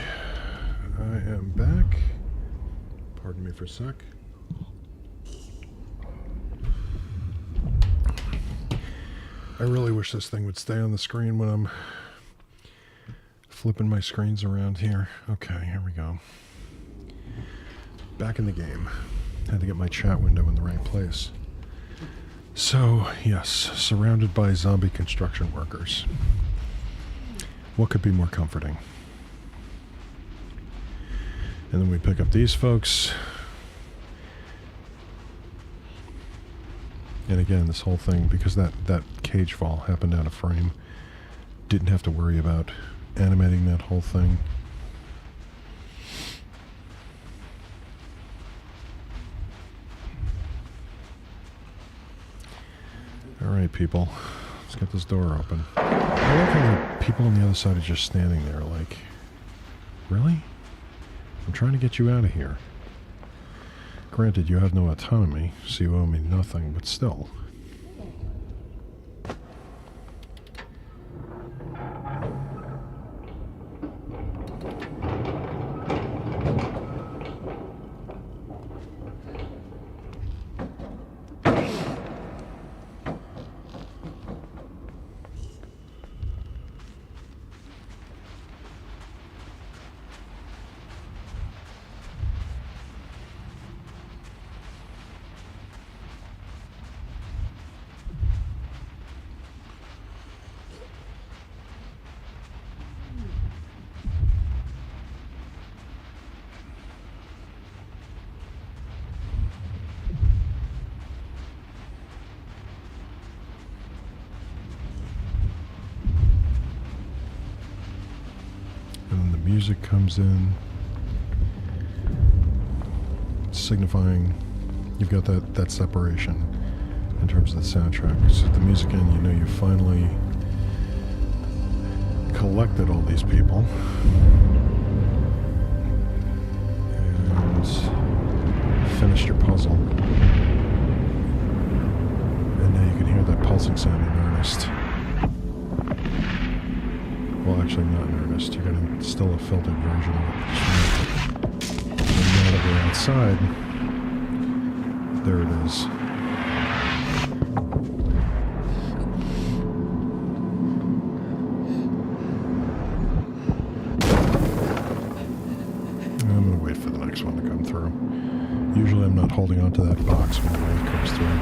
I am back. Pardon me for a sec. I really wish this thing would stay on the screen when I'm flipping my screens around here. Okay, here we go. Back in the game. Had to get my chat window in the right place. So, yes, surrounded by zombie construction workers. What could be more comforting? And then we pick up these folks. And again, this whole thing, because that cage fall happened out of frame, didn't have to worry about animating that whole thing. Alright, people. Let's get this door open. I like how the people on the other side are just standing there like, really? I'm trying to get you out of here. Granted, you have no autonomy, so you owe me nothing, but still. And the music comes in, signifying you've got that separation in terms of the soundtrack. So the music in, you know you finally collected all these people. And finished your puzzle. And now you can hear that pulsing sound in earnest. Well, actually not in earnest. You're getting still a filtered version of it. And now that we're outside, there it is. I'm going to wait for the next one to come through. Usually I'm not holding onto that box when the wave comes through.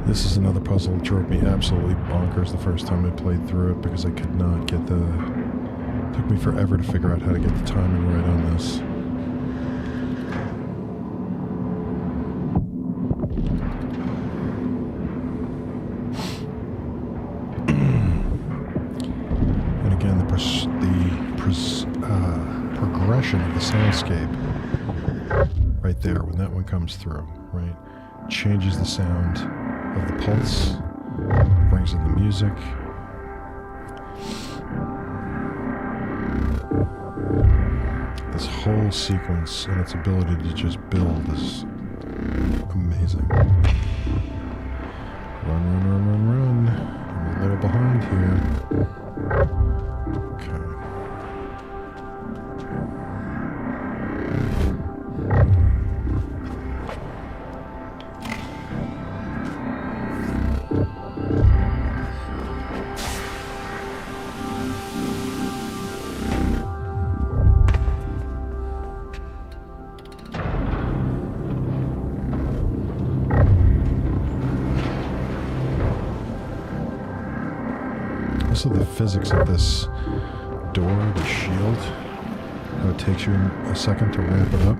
This is another puzzle that drove me absolutely bonkers the first time I played through it because I could not get the... It took me forever to figure out how to get the timing right on this. And again, the progression of the soundscape right there when that one comes through, right? Changes the sound of the pulse, brings in the music. This whole sequence and its ability to just build is amazing. Run. I'm a little behind here. Okay. Also, the physics of this door, the shield, how it takes you a second to ramp it up.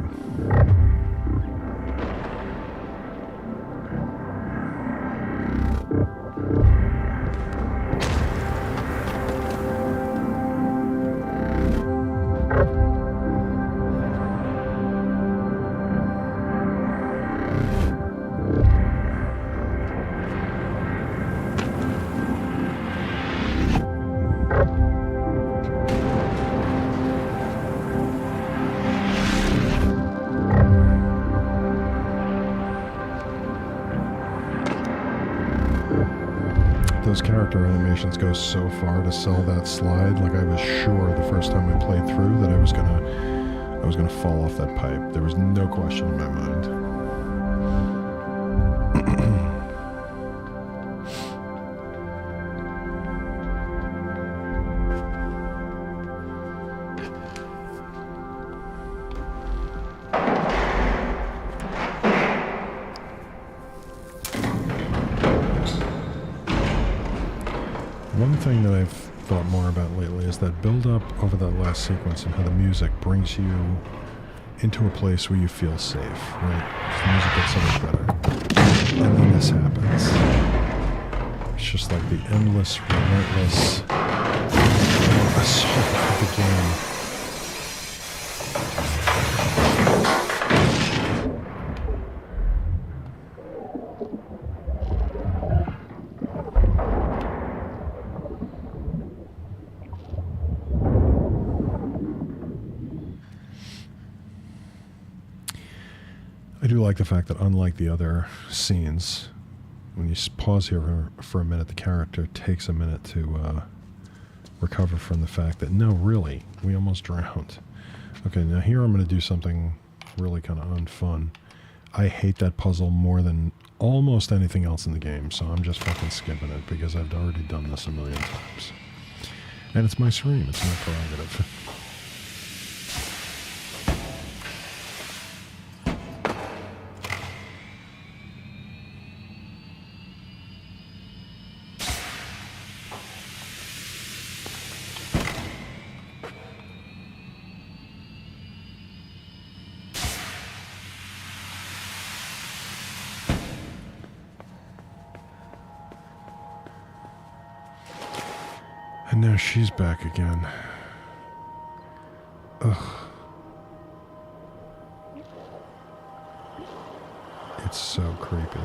those character animations go so far to sell that slide. Like, I was sure the first time I played through that I was gonna fall off that pipe. There was no question in my mind. One thing that I've thought more about lately is that build-up over that last sequence and how the music brings you into a place where you feel safe, right? The music gets so much better. And then this happens. It's just like the endless, relentless assault of the game. I do like the fact that, unlike the other scenes, when you pause here for a minute, the character takes a minute to recover from the fact that, no, really, we almost drowned. Okay, now here I'm going to do something really kind of unfun. I hate that puzzle more than almost anything else in the game, so I'm just fucking skipping it because I've already done this a million times. And it's my stream, it's my prerogative. And now she's back again. Ugh. It's so creepy.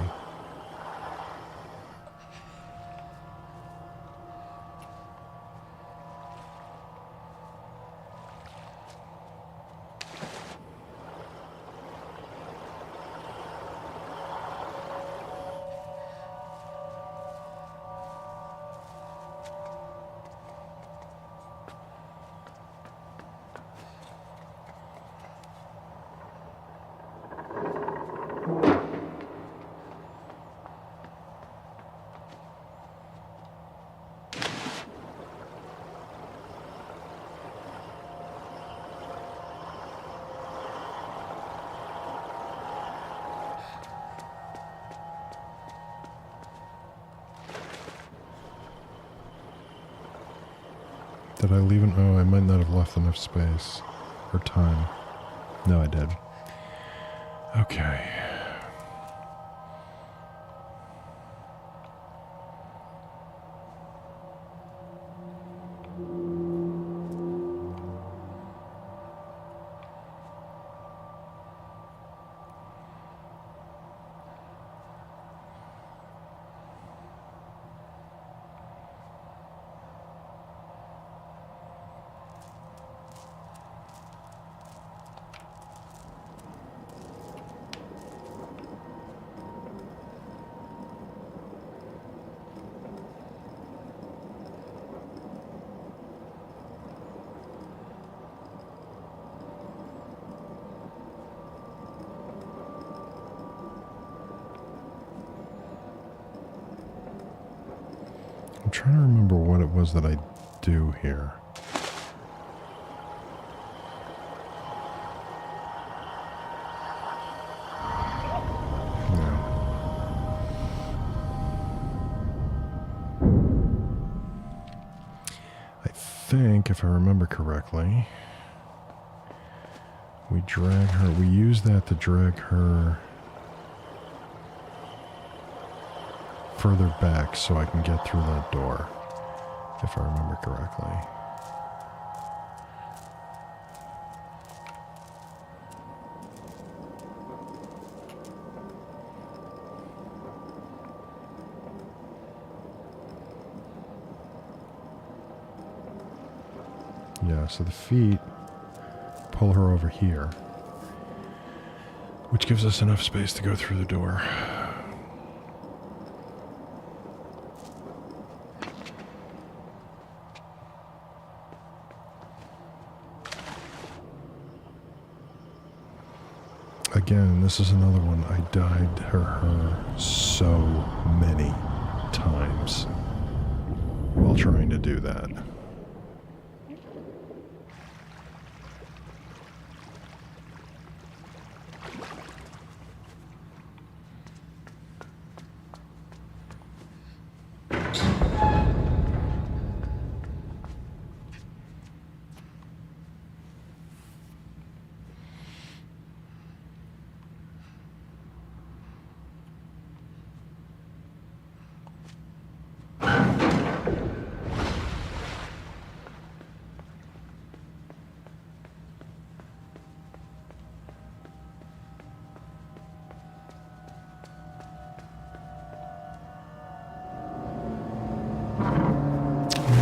Did I leave it? Oh, I might not have left enough space or time. No, I did. Okay. I'm trying to remember what it was that I do here. No. I think, if I remember correctly, we use that to drag her further back so I can get through that door, if I remember correctly. Yeah, so the feet pull her over here, which gives us enough space to go through the door. again, this is another one. I died her so many times while trying to do that.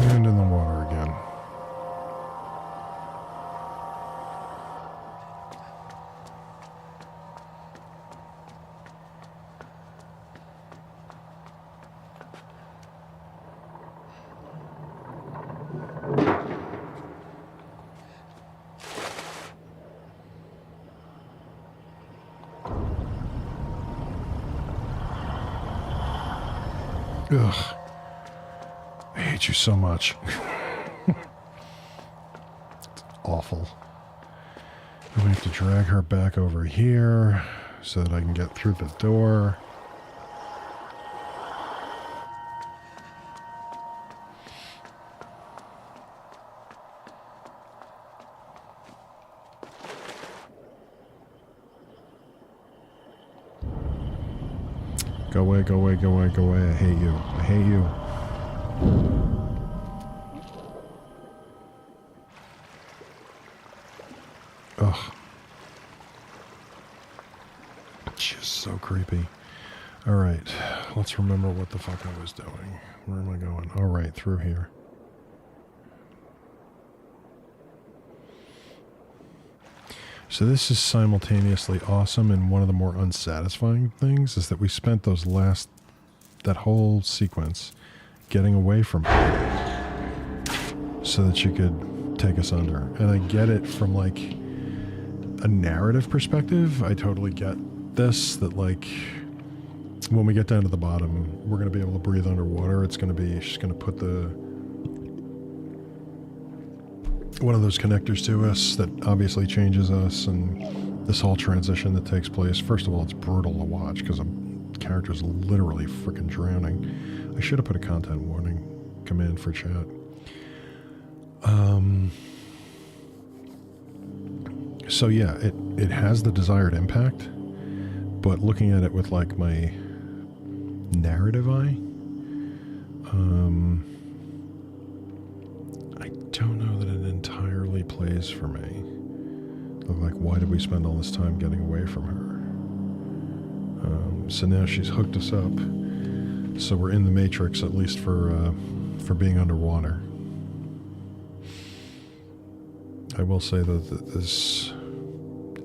And in the water again. Ugh. I hate you so much. It's awful. We have to drag her back over here so that I can get through the door. Go away, go away, go away, go away. I hate you. I hate you. Ugh. Just so creepy. Alright, let's remember what the fuck I was doing. Where am I going? Alright, through here. So this is simultaneously awesome, and one of the more unsatisfying things is that we spent that whole sequence getting away from her so that she could take us under. And I get it from like a narrative perspective. I totally get this, that like when we get down to the bottom, we're going to be able to breathe underwater. It's going to be, she's going to put one of those connectors to us that obviously changes us, and this whole transition that takes place. First of all, it's brutal to watch because a character's literally freaking drowning. I should have put a content warning command for chat. So yeah, it has the desired impact, but looking at it with like my narrative eye, I don't know that it entirely plays for me. Like, why did we spend all this time getting away from her? So now she's hooked us up, so we're in the Matrix, at least for being underwater. I will say that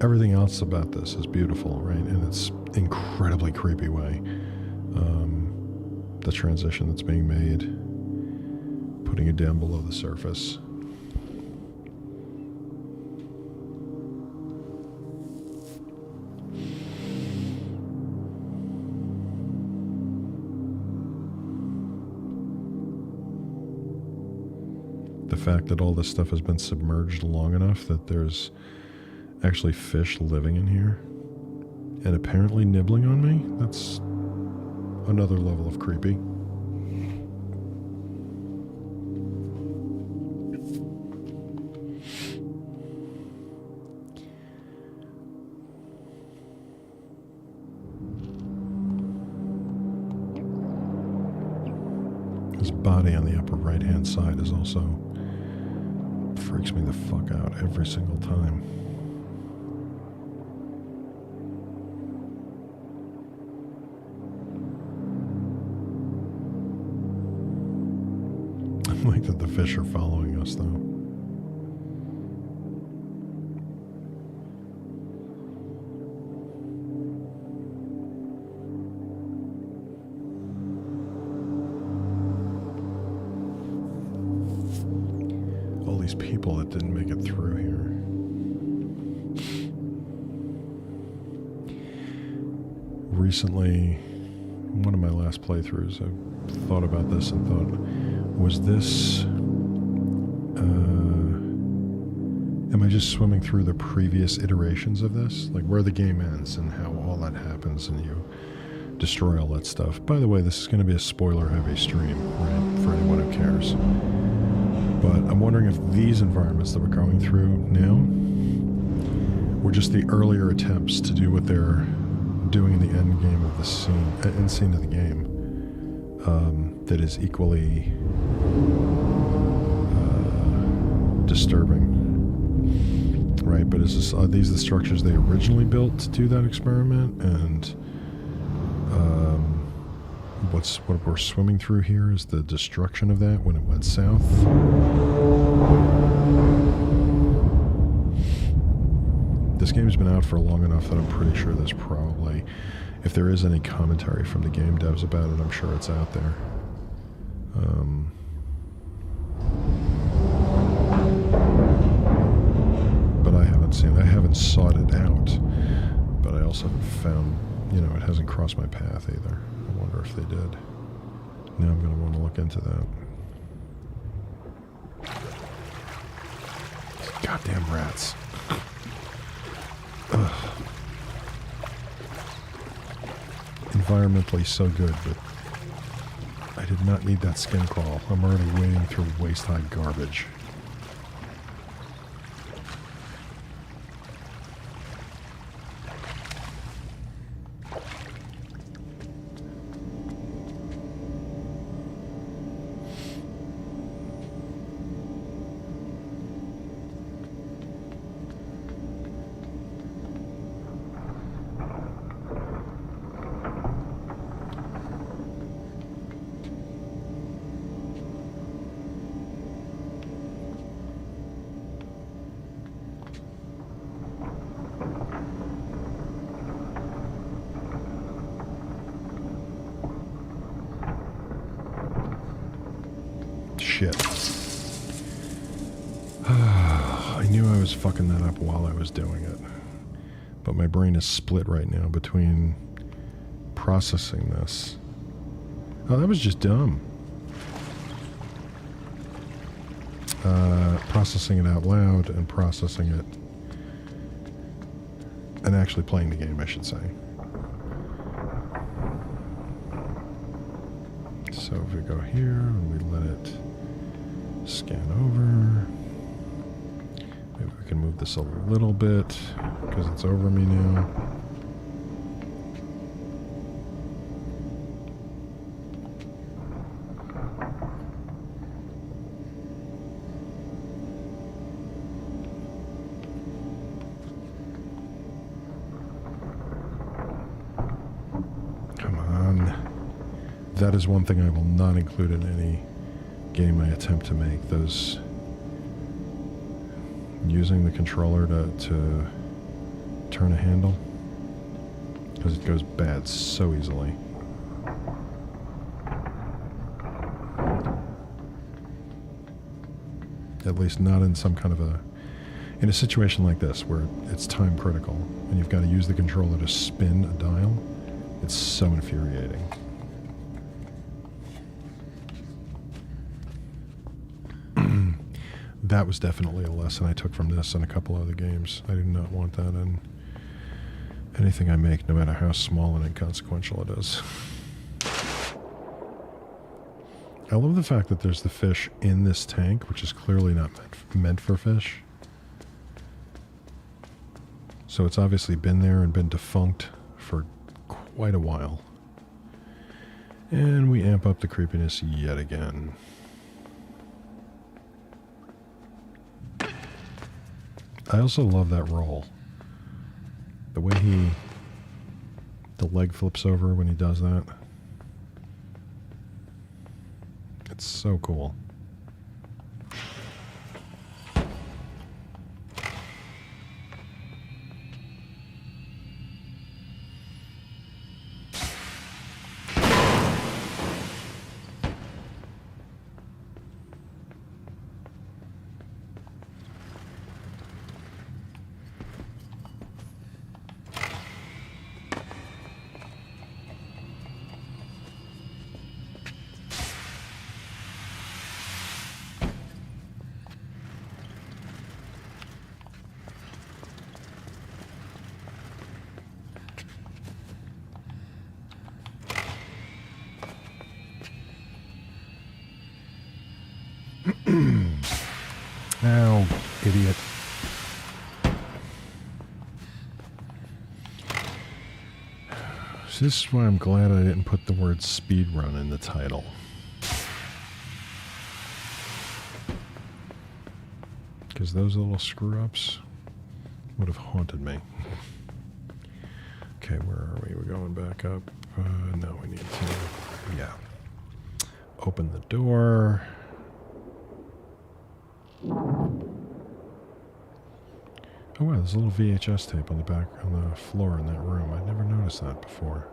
everything else about this is beautiful, right? In its incredibly creepy way. The transition that's being made, putting it down below the surface. The fact that all this stuff has been submerged long enough that there's actually fish living in here and apparently nibbling on me, that's another level of creepy. His body on the upper right hand side is also freaks me the fuck out every single time. I like that the fish are following us though. All these people that didn't make it through here. recently, one of my last playthroughs, I thought about this and thought, was this, am I just swimming through the previous iterations of this? Like where the game ends and how all that happens and you destroy all that stuff. By the way, this is going to be a spoiler-heavy stream, right, for anyone who cares. But I'm wondering if these environments that we're going through now were just the earlier attempts to do what they're doing in the end game of the end scene of the game, that is equally disturbing, right? But are these the structures they originally built to do that experiment? And what we're swimming through here is the destruction of that when it went south. This game's been out for long enough that I'm pretty sure there's probably, if there is any commentary from the game devs about it, I'm sure it's out there. But I haven't sought it out, but I also haven't found, it hasn't crossed my path either. I wonder if they did. Now I'm going to want to look into that. Goddamn rats. Ugh. Environmentally so good, but I did not need that skin crawl. I'm already wading through waist-high garbage. Shit. I knew I was fucking that up while I was doing it. But my brain is split right now between processing this. Oh, that was just dumb. Processing it out loud and processing it... and actually playing the game, I should say. So if we go here and we let it scan over, maybe we can move this a little bit because it's over me now. Come on. That is one thing I will not include in any game I attempt to make. Those using the controller to turn a handle, because it goes bad so easily. At least not in some kind of in a situation like this where it's time critical and you've got to use the controller to spin a dial. It's so infuriating. That was definitely a lesson I took from this and a couple other games. I do not want that in anything I make, no matter how small and inconsequential it is. I love the fact that there's the fish in this tank, which is clearly not meant for fish. So it's obviously been there and been defunct for quite a while. And we amp up the creepiness yet again. I also love that roll. The way the leg flips over when he does that. It's so cool. Idiot. So this is why I'm glad I didn't put the word speedrun in the title. Because those little screw-ups would have haunted me. Okay, where are we? We're going back up. No, we need to... Yeah. Open the door. Oh wow, there's a little VHS tape on the back, on the floor in that room. I never noticed that before.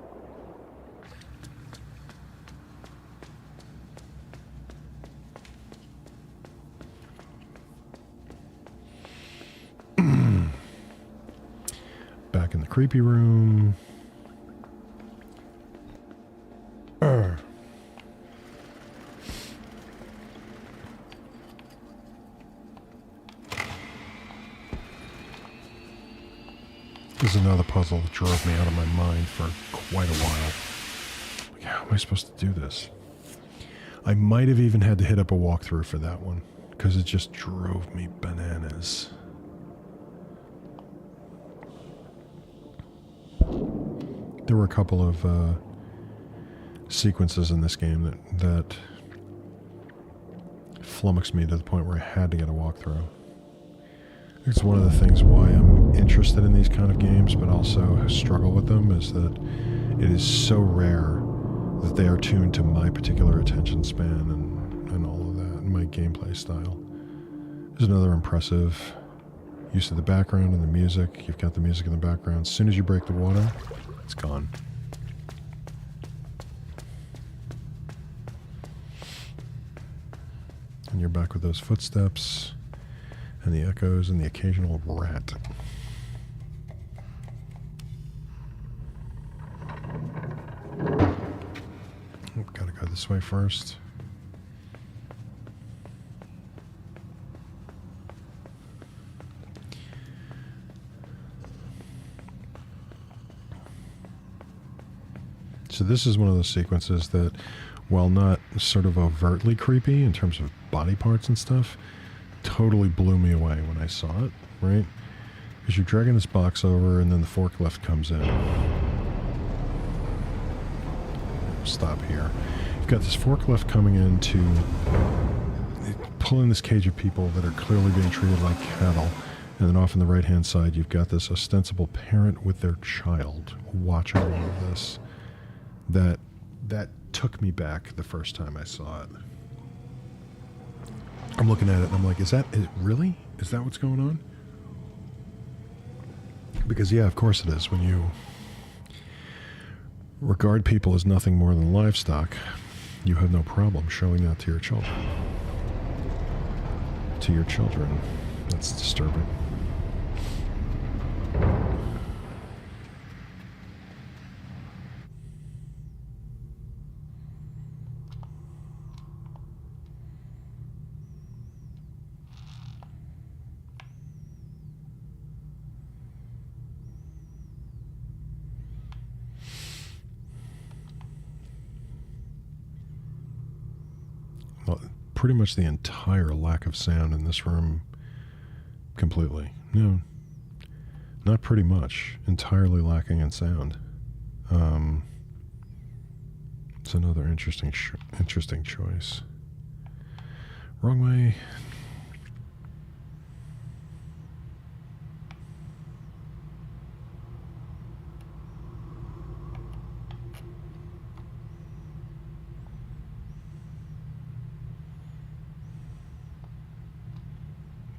Back in the creepy room. This is another puzzle that drove me out of my mind for quite a while. Like, how am I supposed to do this? I might have even had to hit up a walkthrough for that one, because it just drove me bananas. There were a couple of sequences in this game that flummoxed me to the point where I had to get a walkthrough. It's one of the things why I'm interested in these kind of games, but also struggle with them, is that it is so rare that they are tuned to my particular attention span and all of that, and my gameplay style. There's another impressive use of the background and the music. You've got the music in the background. As soon as you break the water, it's gone. And you're back with those footsteps. And the echoes and the occasional rat. Gotta go this way first. So this is one of those sequences that, while not sort of overtly creepy in terms of body parts and stuff, totally blew me away when I saw it, right? Because you're dragging this box over and then the forklift comes in. Stop here. You've got this forklift coming in to pull in this cage of people that are clearly being treated like cattle. And then off on the right-hand side, you've got this ostensible parent with their child watching all of this. That took me back the first time I saw it. I'm looking at it and I'm like, is it really? Is that what's going on? Because yeah, of course it is. When you regard people as nothing more than livestock, you have no problem showing that to your children. To your children. That's disturbing. Pretty much the entire lack of sound in this room completely. No, not pretty much. Entirely lacking in sound. It's another interesting choice. Wrong way.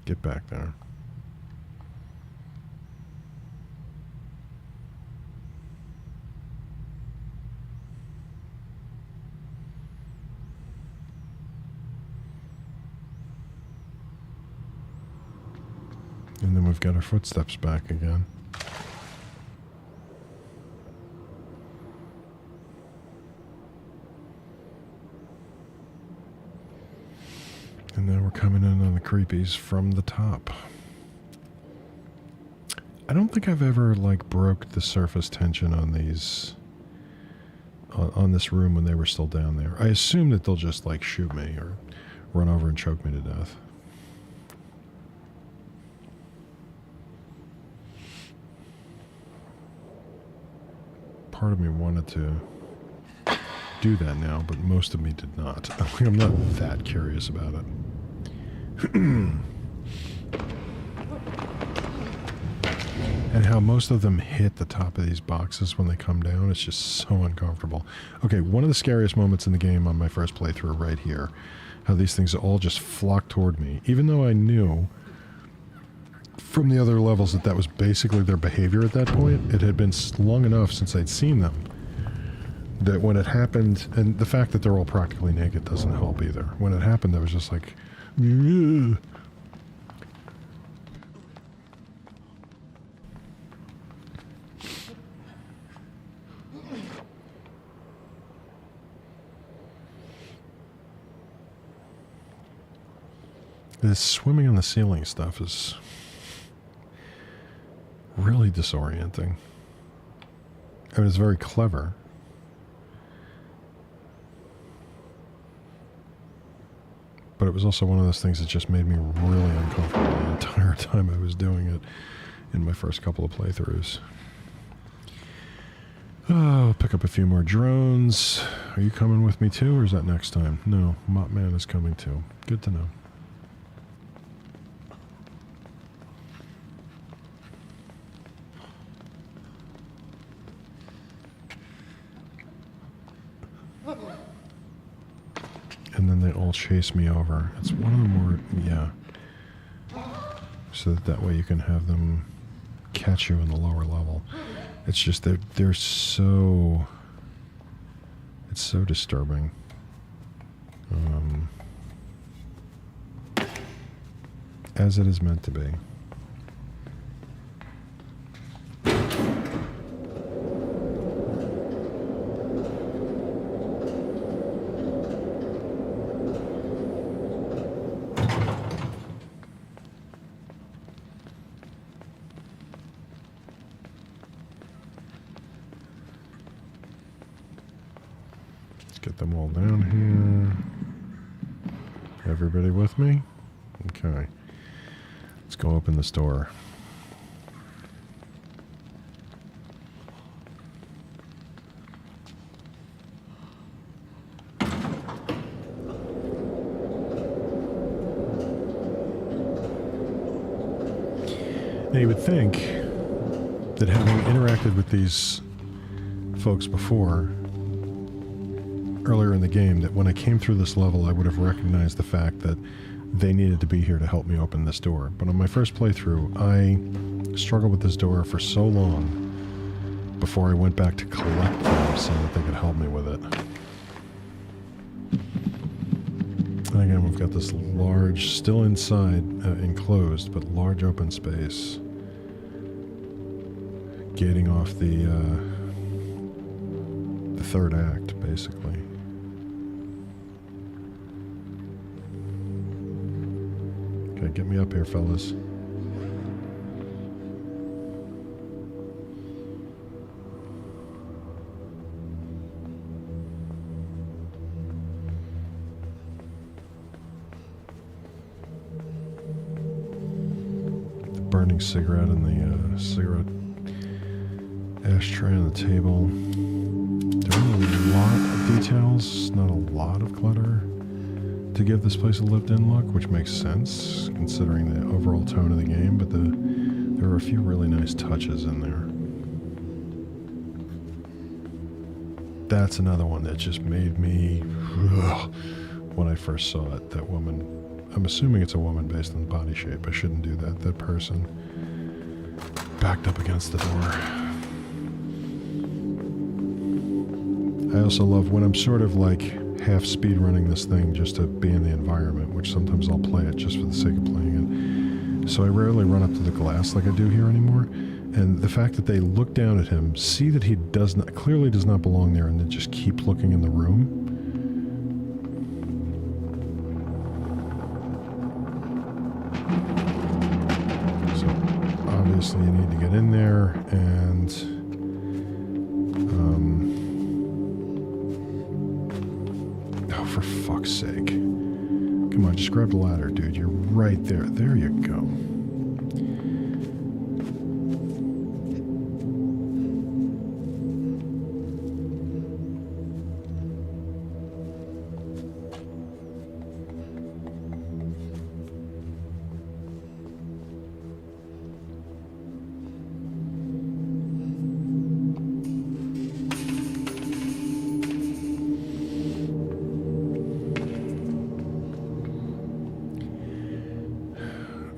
Get back there. And then we've got our footsteps back again. And now we're coming in on the creepies from the top. I don't think I've ever, broke the surface tension on these... on this room when they were still down there. I assume that they'll just, shoot me or run over and choke me to death. part of me wanted to do that now, but most of me did not. I'm not that curious about it. And how most of them hit the top of these boxes when they come down, it's just so uncomfortable. Okay, one of the scariest moments in the game on my first playthrough right here. How these things all just flock toward me. Even though I knew from the other levels that that was basically their behavior at that point, it had been long enough since I'd seen them that when it happened, and the fact that they're all practically naked doesn't help either. When it happened, I was just like, ugh. This swimming on the ceiling stuff is really disorienting. I mean, it's very clever. But it was also one of those things that just made me really uncomfortable the entire time I was doing it in my first couple of playthroughs. Oh, I'll pick up a few more drones. Are you coming with me too, or is that next time? No, Mopman is coming too. Good to know. And then they all chase me over. It's one of the more, yeah. So that way you can have them catch you in the lower level. It's just they're so, it's so disturbing. As it is meant to be. Get them all down here. Everybody with me? Okay. Let's go open this door. Now you would think that having interacted with these folks before, earlier in the game, that when I came through this level I would have recognized the fact that they needed to be here to help me open this door. But on my first playthrough, I struggled with this door for so long before I went back to collect them so that they could help me with it. And again, we've got this large, still inside, enclosed, but large open space gating off the third act, basically. Okay, get me up here, fellas. The burning cigarette and the cigarette ashtray on the table. There aren't a lot of details, not a lot of clutter to give this place a lived-in look, which makes sense considering the overall tone of the game, but there are a few really nice touches in there. That's another one that just made me, when I first saw it, that woman, I'm assuming it's a woman based on body shape, I shouldn't do that, that person backed up against the door. I also love when I'm sort of like half speed running this thing just to be in the environment, which sometimes I'll play it just for the sake of playing it. So I rarely run up to the glass like I do here anymore. And the fact that they look down at him, see that he clearly does not belong there, and then just keep looking in the room. So obviously you need to get in there and oh, for fuck's sake. Come on, just grab the ladder, dude. You're right there. There you go.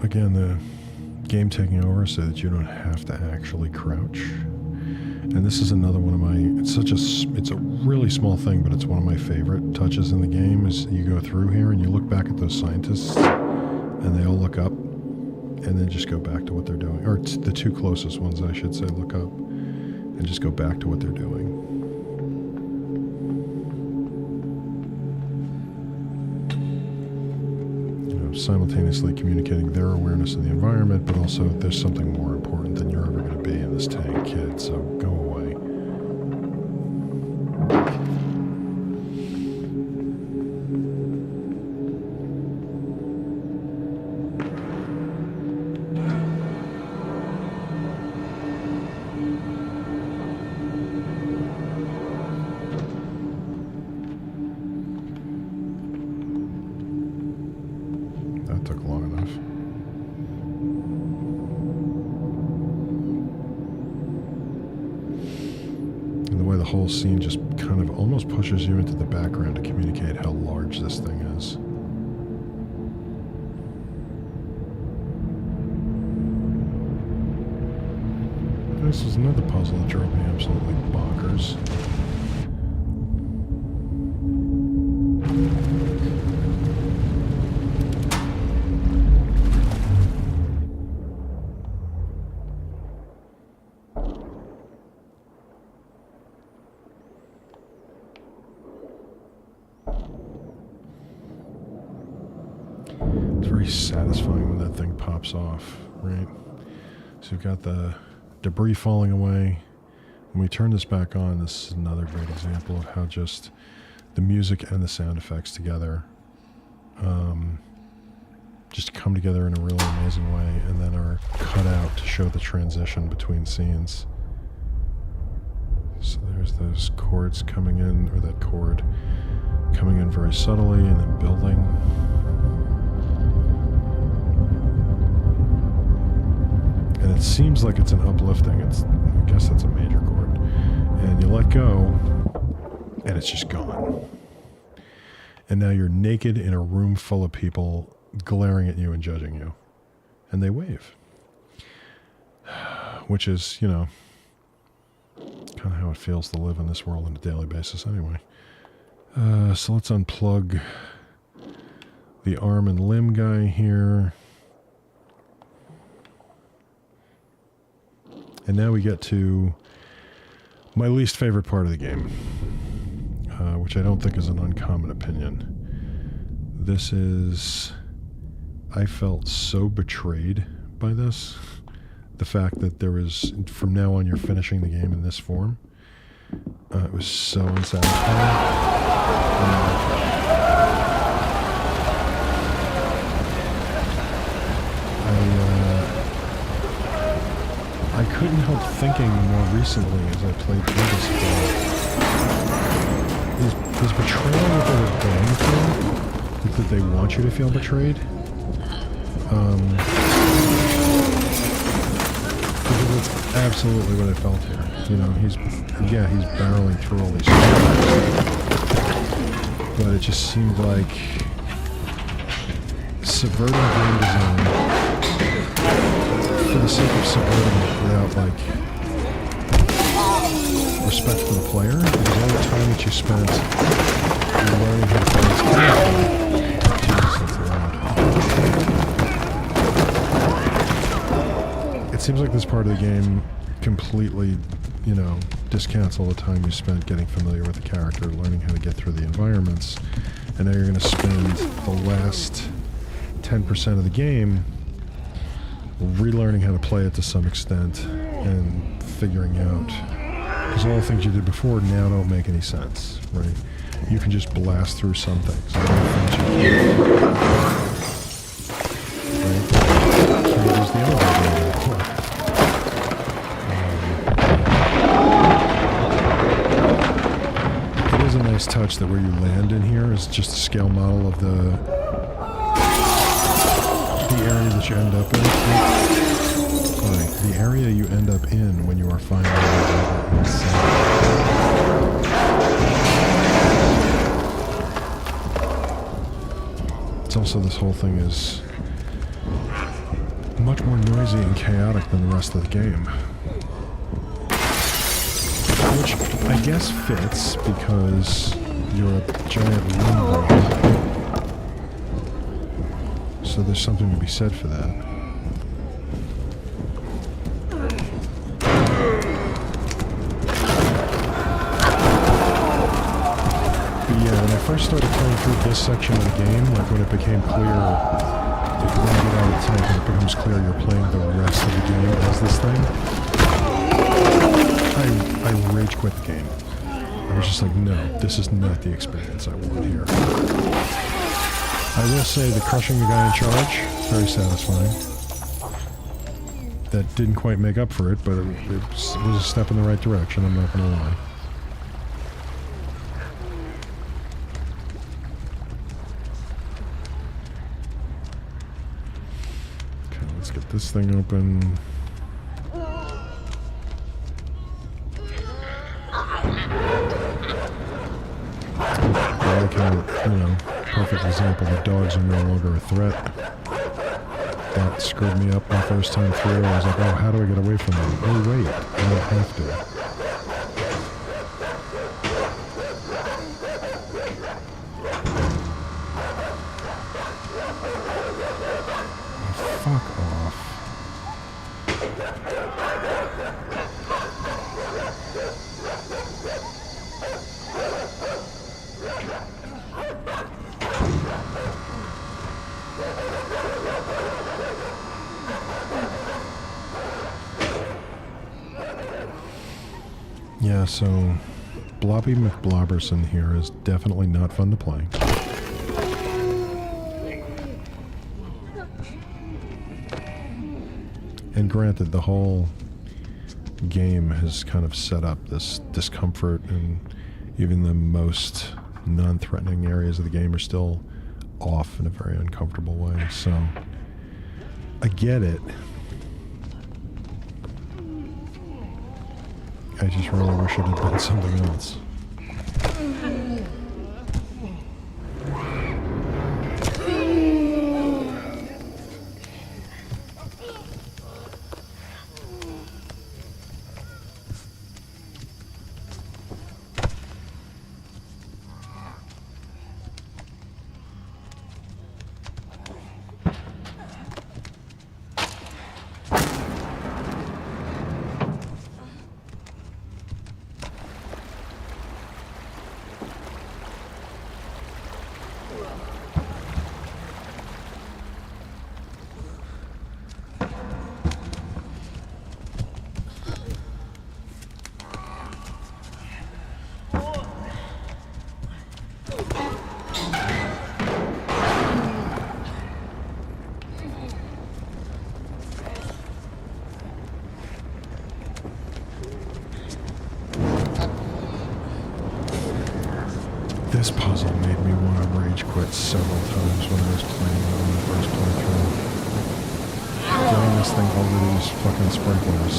again, the game taking over so that you don't have to actually crouch. And this is another one of my, it's a really small thing, but it's one of my favorite touches in the game is you go through here and you look back at those scientists and they all look up and then just go back to what they're doing. Or the two closest ones, I should say, look up and just go back to what they're doing. Simultaneously communicating their awareness of the environment, but also there's something more important than you're ever going to be in this tank, kid, so go away. The whole scene just kind of almost pushes you into the background to communicate how large this thing is. This is another puzzle that drove me absolutely bonkers. Very satisfying when that thing pops off, right? So you've got the debris falling away. When we turn this back on, this is another great example of how just the music and the sound effects together just come together in a really amazing way and then are cut out to show the transition between scenes. So there's those chords coming in, or that chord coming in very subtly and then building. And it seems like it's an uplifting. I guess that's a major chord. And you let go, and it's just gone. And now you're naked in a room full of people glaring at you and judging you. And they wave. Which is, kind of how it feels to live in this world on a daily basis anyway. So let's unplug the arm and limb guy here. And now we get to my least favorite part of the game, which I don't think is an uncommon opinion. This is... I felt so betrayed by this. The fact that there was, from now on, you're finishing the game in this form. It was so unsatisfying. I couldn't help thinking more recently as I played through this game. Is betrayal what they were going for? Like, that they want you to feel betrayed? Because that's absolutely what I felt here. He's barreling through all these stories. But it just seemed like subverting game design for the sake of subverting it without, respect for the player, because all the time that you spent learning how to play this character. Jesus, that's loud. It seems like this part of the game completely, discounts all the time you spent getting familiar with the character, learning how to get through the environments, and now you're going to spend the last 10% of the game relearning how to play it to some extent and figuring out, because all the things you did before now don't make any sense, right? You can just blast through some things. Right? Can't use the elevator anymore. It is a nice touch that where you land in here is just a scale model of the area that you end up in. The area you end up in when you are finally inside. It's also, this whole thing is much more noisy and chaotic than the rest of the game. Which I guess fits because you're a giant limbo. So there's something to be said for that. But yeah, when I first started playing through this section of the game, like when it became clear, when you get out of the tank and it becomes clear you're playing the rest of the game as this thing, I rage quit the game. I was just like, no, this is not the experience I want here. I will say the crushing the guy in charge, very satisfying. That didn't quite make up for it, but it was a step in the right direction, I'm not going to lie. Okay, let's get this thing open. I like how, you know, perfect example, the dogs are no longer a threat. That screwed me up my first time through. I was like, oh, how do I get away from them? Oh, wait, I don't have to. Fuck off. Yeah, so Blobby McBlobberson here is definitely not fun to play. And granted, the whole game has kind of set up this discomfort, and even the most non-threatening areas of the game are still off in a very uncomfortable way, so I get it. I just really wish it had been something else. This puzzle made me want to rage quit several times when I was playing it on the first playthrough. Getting this thing over these fucking sprinklers.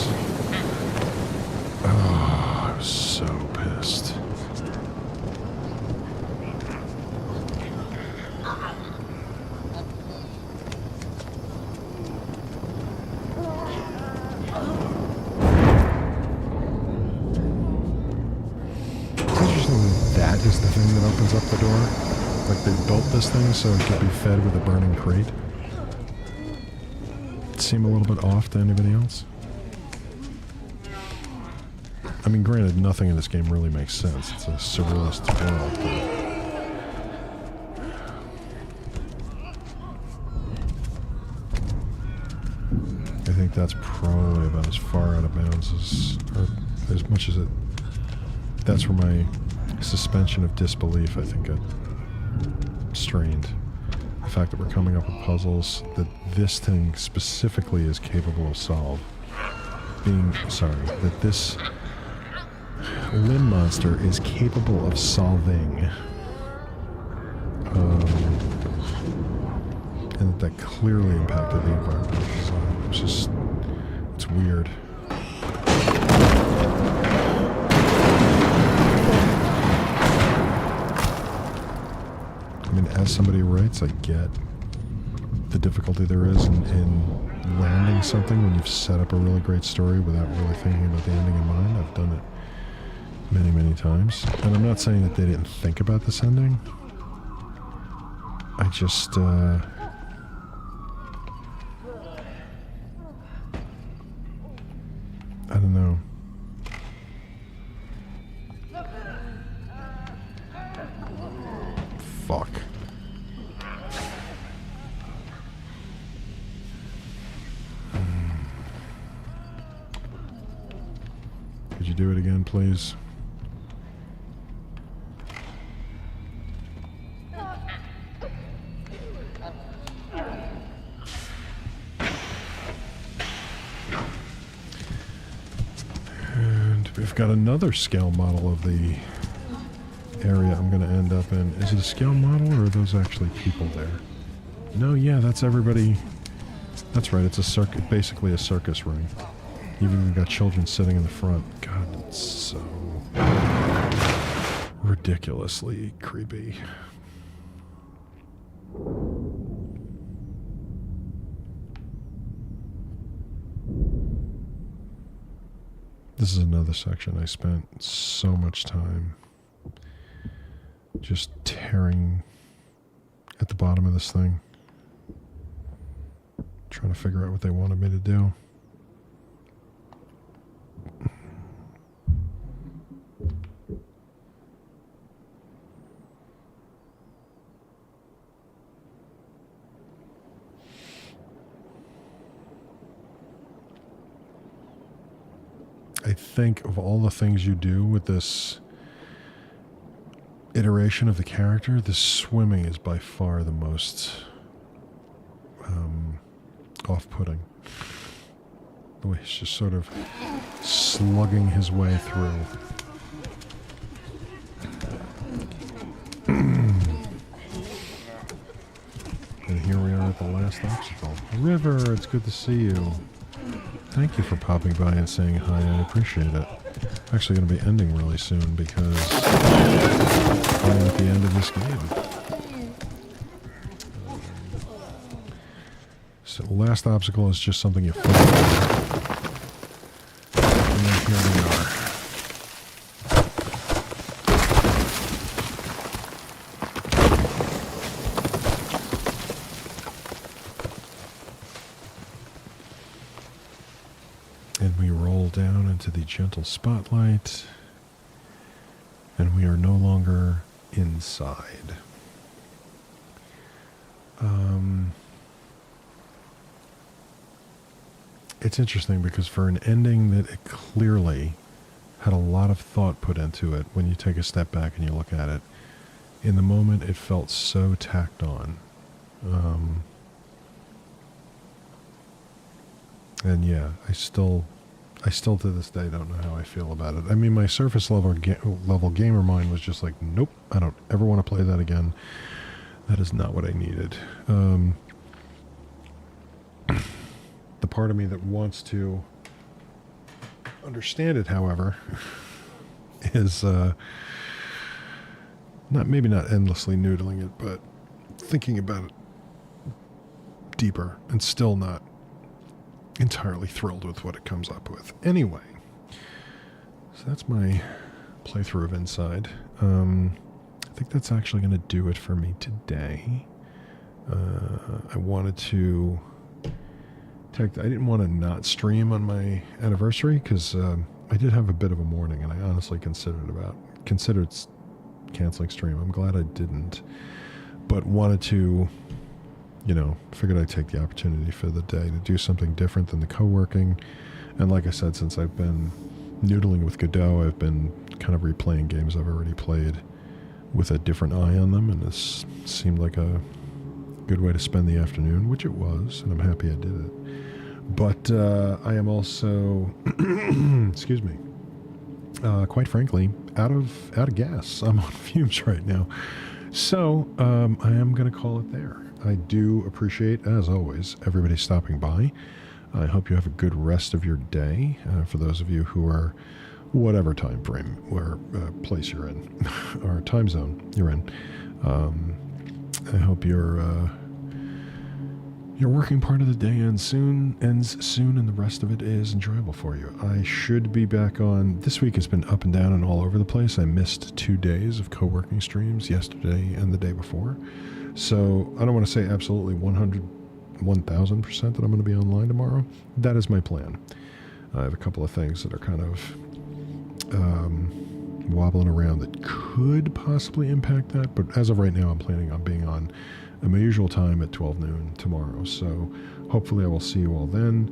Oh, I was so pissed. That is the thing that opens up the door. Like they built this thing so it could be fed with a burning crate. Seem a little bit off to anybody else? I mean, granted, nothing in this game really makes sense. It's a surrealist world, but I think that's probably about as far out of bounds or as much as it... That's where my suspension of disbelief, I think, got strained. The fact that we're coming up with puzzles that this thing specifically is capable of that this limb monster is capable of solving. And that clearly impacted the environmental design. It's just, it's weird. I mean, as somebody who writes, I get the difficulty there is in landing something when you've set up a really great story without really thinking about the ending in mind. I've done it many, many times. And I'm not saying that they didn't think about this ending. I just, I don't know. Fuck. Could you do it again, please? And we've got another scale model of the area I'm going to end up in. Is it a scale model, or are those actually people there? No, yeah, that's everybody. That's right, it's a circus, basically a circus ring. You've even got children sitting in the front. God, it's so ridiculously creepy. This is another section I spent so much time just tearing at the bottom of this thing, trying to figure out what they wanted me to do. I think of all the things you do with this iteration of the character, the swimming is by far the most off-putting. The way he's just sort of slugging his way through. And here we are at the last obstacle. River, it's good to see you. Thank you for popping by and saying hi. I appreciate it. I'm actually going to be ending really soon because I'm at the end of this game. So the last obstacle is just something you flip. And then here we are. And we roll down into the gentle spotlight, and we are no longer inside. It's interesting because for an ending that it clearly had a lot of thought put into it, when you take a step back and you look at it, in the moment it felt so tacked on. And yeah, I still to this day don't know how I feel about it. I mean, my surface level gamer mind was just like, nope, I don't ever want to play that again. That is not what I needed. The part of me that wants to understand it, however, is maybe not endlessly noodling it, but thinking about it deeper and still not entirely thrilled with what it comes up with. Anyway, so that's my playthrough of Inside. I think that's actually going to do it for me today. I wanted to I didn't want to not stream on my anniversary because I did have a bit of a morning, and I honestly considered canceling stream. I'm glad I didn't, but wanted to, figured I'd take the opportunity for the day to do something different than the co-working. And like I said, since I've been noodling with Godot, I've been kind of replaying games I've already played with a different eye on them, and this seemed like a good way to spend the afternoon, which it was, and I'm happy I did it. But I am also, excuse me, quite frankly, out of gas. I'm on fumes right now. So I am going to call it there. I do appreciate, as always, everybody stopping by. I hope you have a good rest of your day. For those of you who are whatever time frame or place you're in, or time zone you're in, I hope you're your working part of the day ends soon, and the rest of it is enjoyable for you. I should be back on. This week has been up and down and all over the place. I missed 2 days of co-working streams, yesterday and the day before. So I don't want to say absolutely 1,000% that I'm going to be online tomorrow. That is my plan. I have a couple of things that are kind of wobbling around that could possibly impact that. But as of right now, I'm planning on being on at my usual time at 12 noon tomorrow. So hopefully I will see you all then.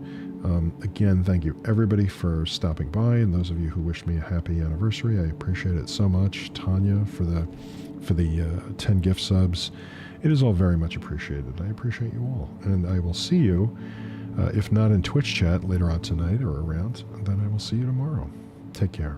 Again, thank you everybody for stopping by, and those of you who wished me a happy anniversary. I appreciate it so much. Tanya for the 10 gift subs. It is all very much appreciated. I appreciate you all. And I will see you, if not in Twitch chat later on tonight or around, then I will see you tomorrow. Take care.